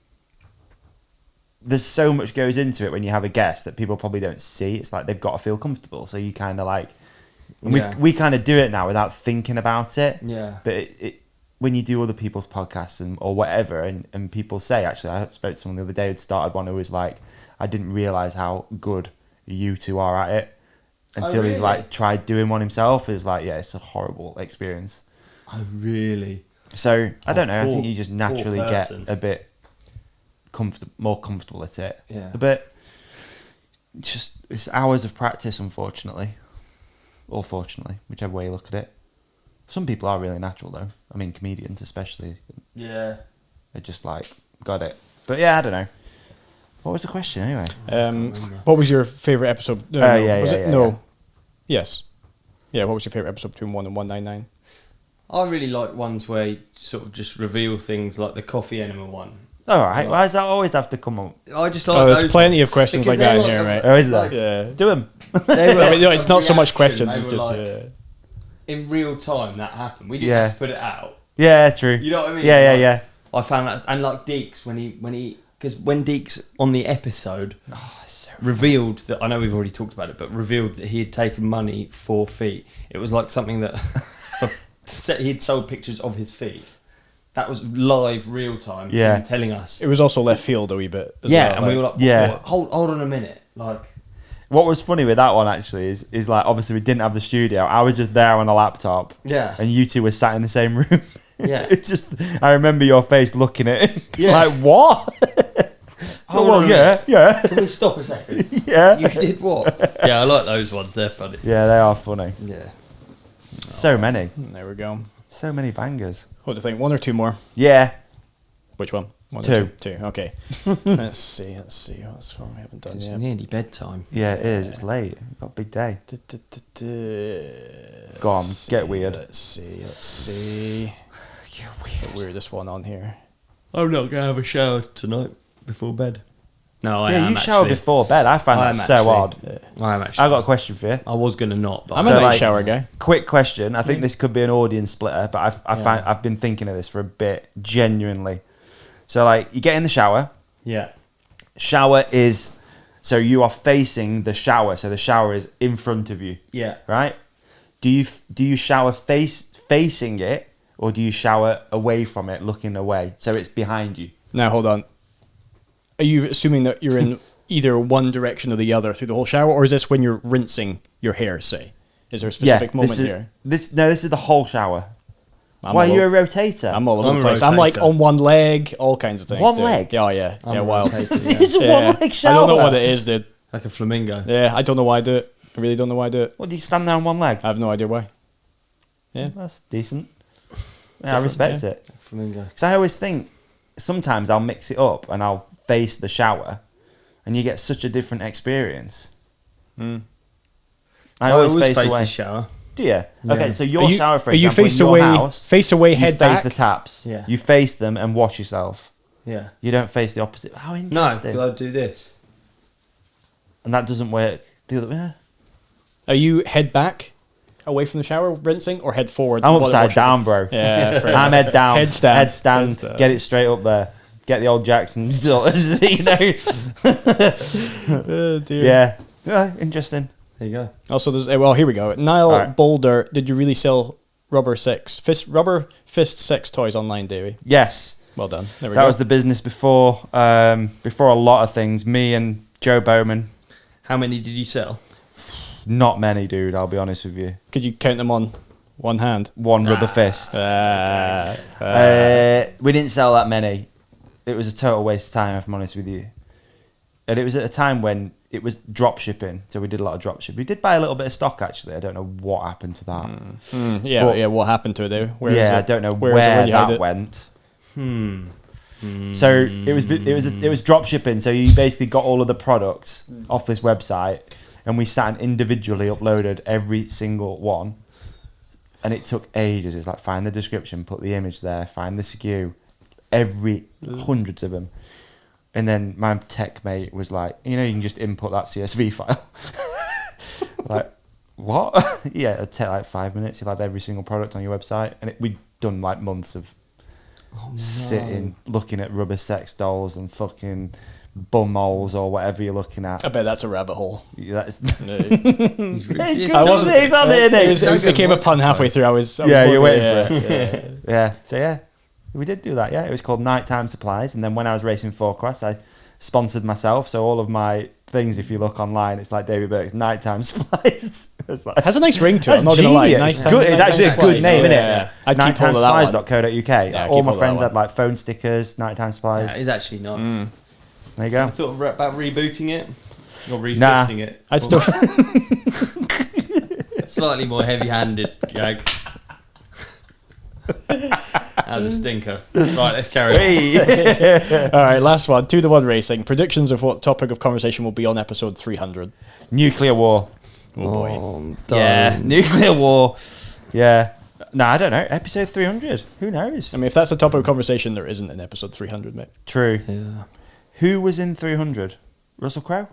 there's so much goes into it when you have a guest that people probably don't see. It's like they've got to feel comfortable. So you kind of like, we kind of do it now without thinking about it. Yeah. But when you do other people's podcasts or whatever, and people say, actually, I spoke to someone the other day who'd started one who was like, I didn't realise how good you two are at it until he's like tried doing one himself. It's like, it's a horrible experience. Oh, really? So I don't know. I think you just naturally get a bit more comfortable at it. Yeah. But it's hours of practice, unfortunately, or fortunately, whichever way you look at it. Some people are really natural, though. I mean, comedians especially. Yeah. They're just like got it. But I don't know. What was the question anyway? What was your favourite episode? Yes. Yeah. What was your favourite episode between 1 and 199? I really like ones where you sort of just reveal things, like the coffee enema one. All right. Why does that always have to come up? I just like there's plenty of questions like that in here, right? Oh, is there? Yeah. Do them. It's not so much questions. It's just in real time that happened. We didn't have to put it out. Yeah, true. You know what I mean? Yeah. I found that, and like Deaks when Deaks on the episode revealed that, I know we've already talked about it, but revealed that he had taken money for feet. It was like something that he'd sold pictures of his feet. That was live, real time. Him telling us. It was also left field a wee bit. As well, and we were like, hold on a minute, like. What was funny with that one actually is like, obviously we didn't have the studio. I was just there on a laptop. Yeah. And you two were sat in the same room. Yeah. It's just, I remember your face looking at it. Like, what? Yeah. Can we stop a second? Yeah. You did what? Yeah, I like those ones. They're funny. Yeah, they are funny. Yeah. So many. There we go. So many bangers. What do you think? 1 or 2 more? Yeah. Which one? 1 2. Or 2. Okay. Let's see. What's one we haven't done It's yet? nearly bedtime. Yeah, it is. It's late. We've got a big day. Go on. Get weird. Let's see. Get weird. The weirdest one on here. I'm not going to have a shower tonight before bed. No, I am. Yeah, you shower before bed. I find that so odd. I am actually. I got a question for you. I was going to not, but I'm a night shower guy. Quick question. I think this could be an audience splitter, but I've been thinking of this for a bit, genuinely. So, like, you get in the shower. Yeah. Shower is, so you are facing the shower. So the shower is in front of you. Yeah. Right? Do you shower facing it, or do you shower away from it, looking away? So it's behind you. Now, hold on. Are you assuming that you're in either one direction or the other through the whole shower, or is this when you're rinsing your hair, say? Is there a specific moment here? This is the whole shower. Why, you're a rotator? I'm all over the place. I'm like on one leg, all kinds of things. One leg? Oh, yeah. I'm yeah, wild. It's a one-leg shower. I don't know what it is, dude. Like a flamingo. Yeah, I don't know why I do it. I really don't know why I do it. What, do you stand there on one leg? I have no idea why. Yeah. That's decent. Yeah, I respect it. Flamingo. Because I always think, sometimes I'll mix it up and I'll face the shower and you get such a different experience. Mm. I always face the away. shower. Do you? Yeah. Okay, so your you, shower, for are you example, face in your away, house, face away, you head face back? the taps. Yeah. You face them and wash yourself. Yeah. You don't face the opposite. How No, interesting. I'll do this. And that doesn't work. Are you head back, away from the shower, rinsing, or head forward? I'm while upside washing? down, bro. Yeah, fair I'm enough. head down. Headstand. Headstand. Get it straight up there. Get the old Jackson. You know. Oh, dear. Yeah. Interesting. There you go. Also, there's well, here we go. Niall Right. Boulder, did you really sell rubber fist sex toys online, Davey? Yes. Well done. There we That go. was the business before a lot of things. Me and Joe Bowman. How many did you sell? Not many, dude. I'll be honest with you. Could you count them on one hand? One rubber fist. We didn't sell that many. It was a total waste of time, if I'm honest with you. And it was at a time when it was drop shipping, so we did a lot of drop shipping. We did buy a little bit of stock, actually. I don't know what happened to that. Yeah, But- yeah. What happened to it, Dave? Where is I it? don't know Where where, is it? Where you hide that it? went. So it was drop shipping. So you basically got all of the products off this website, and we sat and individually uploaded every single one, and it took ages. It's like find the description, put the image there, find the SKU, hundreds of them, and then my tech mate was like, you can just input that CSV file. Like, what? Yeah, it'd take like 5 minutes. You'll have every single product on your website, and we'd done like months of sitting looking at rubber sex dolls and fucking bum holes or whatever you're looking at. I bet that's a rabbit hole. Yeah, that's It's good, I doesn't it? It's on it, isn't it? It became a pun halfway through. I was You're waiting yeah, for it. Yeah. So yeah, we did do that. Yeah, it was called Nighttime Supplies, and then when I was racing 4Cross, I sponsored myself. So all of my things, if you look online, it's like David Burke's Nighttime Supplies. It's like, It has a nice ring to it. that's I'm not gonna lie. genius. Nice It's good. It's actually a good name, isn't it? Yeah. I'd keep hold of that one. Nighttimesupplies.co.uk. Yeah, All keep my hold of friends that had like phone stickers, Nighttime Supplies. Yeah, it's actually nice. There you go. I thought about rebooting it or refisting Nah. it. I'd still. Slightly more heavy-handed gag. That was a stinker. Right, let's carry on. Hey. All right, last one. 2-1 racing. Predictions of what topic of conversation will be on episode 300. Nuclear war. Oh boy. Yeah, nuclear war. Yeah. No, I don't know. Episode 300. Who knows? I mean, if that's a topic of conversation, there isn't an episode 300, mate. True. Yeah. Who was in 300? Russell Crowe?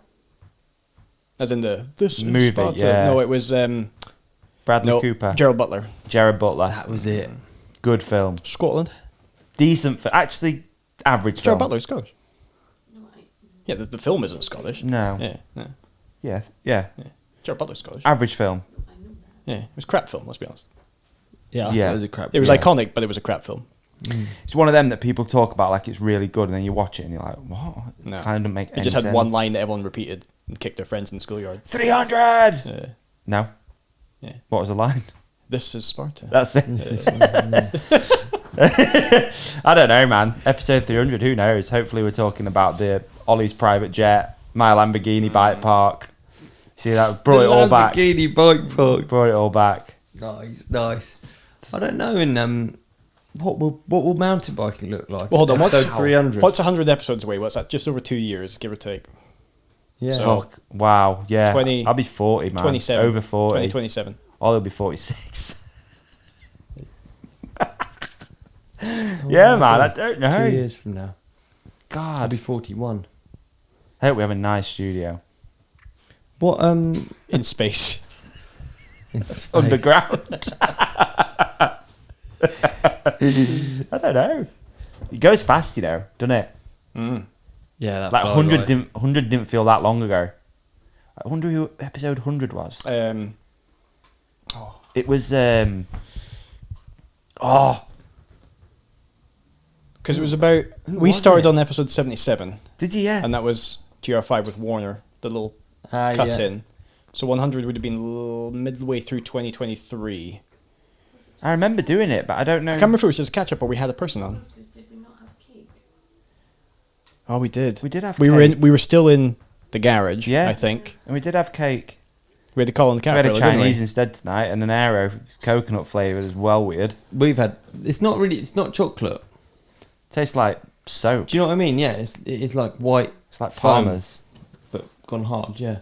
As in this Movie, Sparta. yeah. No, it was Bradley Cooper. Gerald Butler. Jared Butler. That was it. Good film. Scotland. Decent film. Actually, average film. Gerald Butler is Scottish. Yeah, the film isn't Scottish. No. Yeah. Yeah. Gerald Butler's Scottish. Average film. Yeah, it was a crap film, let's be honest. Yeah, I Yeah. thought it was a crap. It was Yeah. iconic, but it was a crap film. It's one of them that people talk about like it's really good, and then you watch it and you're like, what? No. Kind of doesn't make It any just had sense. one line that everyone repeated and kicked their friends in the schoolyard. 300! No. Yeah. What was the line? This is Sparta. That's it. I don't know, man. Episode 300, who knows? Hopefully we're talking about the Ollie's private jet, my Lamborghini bike park. See, that brought it all back. Lamborghini bike park. Brought it all back. Nice. I don't know. And what will mountain biking look like? Well, hold on. What's Episode 300? What's 100 episodes away? What's that? Just over 2 years, give or take. Yeah. So- Fuck. Wow. Yeah. 20 I'll be 40, man. 27. Over 40. 2027. I'll be 46. Yeah, man. I don't know. 2 years from now, I'll God. be 41. I hope we have a nice studio. What In space. Underground. I don't know. It goes fast, doesn't it? Yeah, that Like far 100 away. didn't feel that long ago. I wonder who episode 100 was. It was Because it was about... We was started it? on episode 77, did you? Yeah. and that was GR5 with Warner, the little cut yeah. in. So 100 would have been midway through 2023. I remember doing it, but I don't know. I can't remember if it was just catch up or we had a person on. Did we not have cake? Oh, we did. We did have we cake. We were still in the garage, Yeah. I think. And we did have cake. We had to call on the We had a caterpillar, Chinese didn't we? instead tonight, and an aero coconut flavoured as well. Weird. We've had. It's not chocolate. Tastes like soap. Do you know what I mean? Yeah, it's like white. It's like foam, Farmers. but gone hard. Yeah.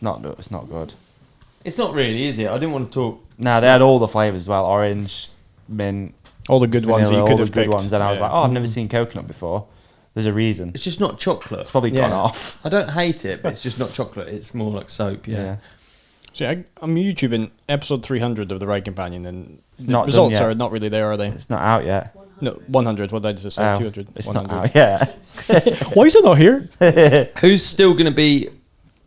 It's not good. It's not really, is it? I didn't want to talk. No, they had all the flavours as well. Orange, mint, All the good ones that vanilla, you all could the have good picked. ones. And I was Yeah. like, oh, I've never seen coconut before. There's a reason. It's just not chocolate. It's probably gone off. I don't hate it, but it's just not chocolate. It's more like soap. Yeah. So I'm YouTubing episode 300 of The Ride Companion, and It's the not done results yet. are not really there, are they? It's not out yet. No, 100. What did I just say? Oh, 200. It's 100. not out yet. Why is it not here? Who's still going to be?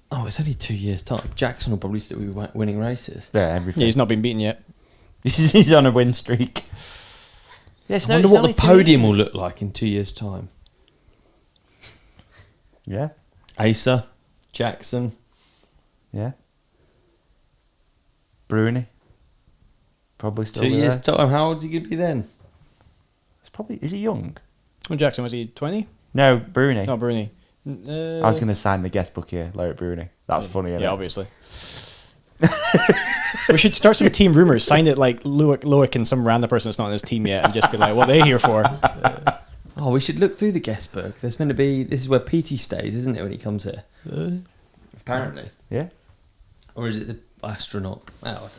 Oh, it's only 2 years' time. Jackson will probably still be winning races. Yeah, everything. Yeah, he's not been beaten yet. He's on a win streak. Yes, I wonder what the podium will look like in 2 years' time. Yeah, Asa, Jackson. yeah. Bruni. Probably still 2 there. years' time. How old is he going to be then? It's probably. Is he young? When Jackson was he 20? No, Bruni. No, Bruni. I was going to sign the guest book here, Larry Bruni. That's funny, isn't Yeah, it? obviously. We should start some team rumors. Sign it like Loic and some random person that's not on his team yet, and just be like, "What are they here for?" Oh, we should look through the guest book. There's meant to be. This is where PT stays, isn't it, when he comes here? Apparently. Yeah. Or is it the astronaut? Oh,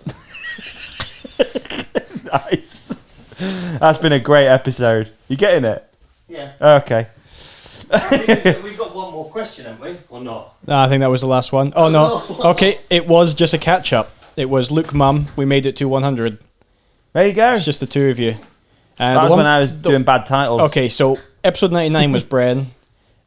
I don't know. Nice. That's been a great episode. You getting it? Yeah. Okay. We've got one more question, haven't we? Or not? No, I think that was the last one. Oh was no. the last one. Okay, it was just a catch up. It was Luke, Mum. We made it to 100. There you go. It's just the two of you. That was when I was doing bad titles. Okay, so episode 99 was Bren,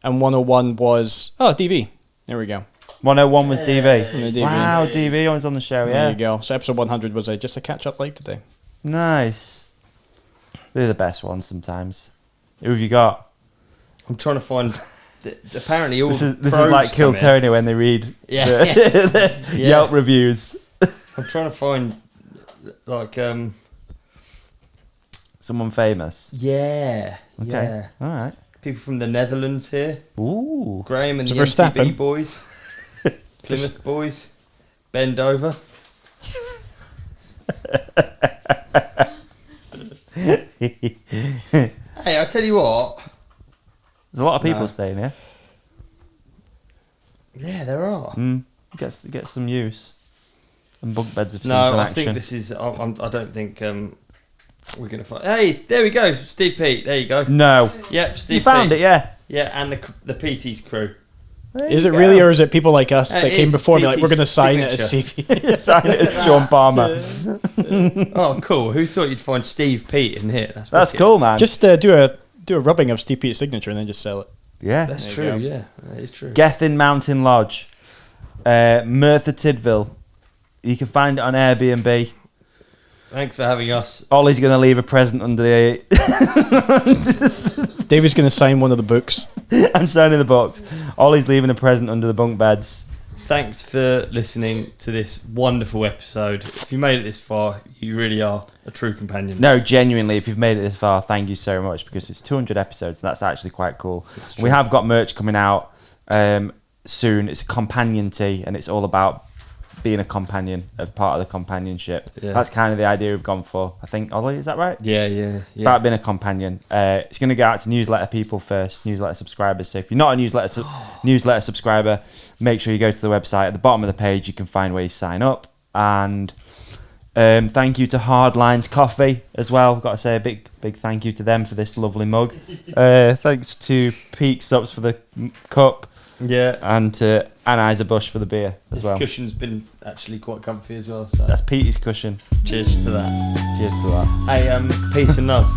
and 101 was DV. There we go. 101 was DV. Yeah, DV. Wow, DV was on the show, There yeah. you go. So episode 100 was just a catch up like today. Nice. They're the best ones sometimes. Who have you got? I'm trying to find. Apparently, all This is pros like Kill come in. Tony when they read Yeah. the Yeah. Yelp reviews. I'm trying to find, like, Someone famous. yeah, Okay. yeah, All right. people from the Netherlands here. Ooh. Graham and So the Verstappen. MTB boys, Plymouth boys, bend over. Hey, I tell you what. There's a lot of people No. staying here. Yeah, there are. Get some use. And bunk beds have seen No, some I action. think this is. I don't think we're gonna find. Hey, there we go, Steve Pete. There you go. No. Yep, Steve. You found Pete. it, yeah. Yeah, and the PT's crew. There Is you it go. really, or is it people like us It that came is before me like, we're PT's going to sign it as signature. CP? Sign it as Sean Palmer. Oh, cool. Who thought you'd find Steve Pete in here? That's That's wicked. cool, man. Just do a rubbing of Steve Pete's signature and then just sell it. yeah. That's There true. you go. Yeah, that is true. Gethin Mountain Lodge. Merthyr Tydfil. You can find it on Airbnb. Thanks for having us. Ollie's going to leave a present under the... David's going to sign one of the books. I'm signing the box. Ollie's leaving a present under the bunk beds. Thanks for listening to this wonderful episode. If you made it this far, you really are a true companion. No, genuinely, if you've made it this far, thank you so much, because it's 200 episodes, and that's actually quite cool. We have got merch coming out soon. It's a companion tee, and it's all about being a companion, of part of the companionship. Yeah. That's kind of the idea we've gone for. I think, Ollie, is that right? Yeah. About being a companion. It's going to go out to newsletter people first, newsletter subscribers. So if you're not a newsletter subscriber, make sure you go to the website. At the bottom of the page, you can find where you sign up. And thank you to Hardlines Coffee as well. Got to say a big thank you to them for this lovely mug. Thanks to Peak Stops for the cup. Yeah. And to Anheuser-Busch for the beer as This well. cushion's been actually quite comfy as well. So That's Petey's cushion. cheers to that. Cheers to that. Hey, peace and love.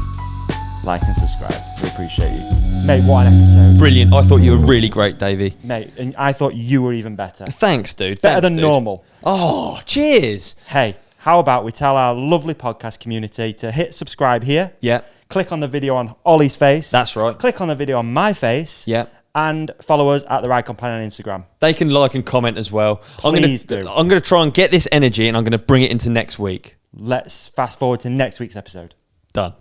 Like and subscribe. We appreciate you. Mate, what an episode. Brilliant. I thought you were really great, Davey. Mate, and I thought you were even better. Thanks, dude. Better Thanks, than dude. normal. Oh, cheers. Hey, how about we tell our lovely podcast community to hit subscribe here. Yeah, Click on the video on Ollie's face. that's right. Click on the video on my face. Yeah. And follow us at The Ride Companion on Instagram. They can like and comment as well. Please do. I'm going to try and get this energy and I'm going to bring it into next week. let's fast forward to next week's episode. Done.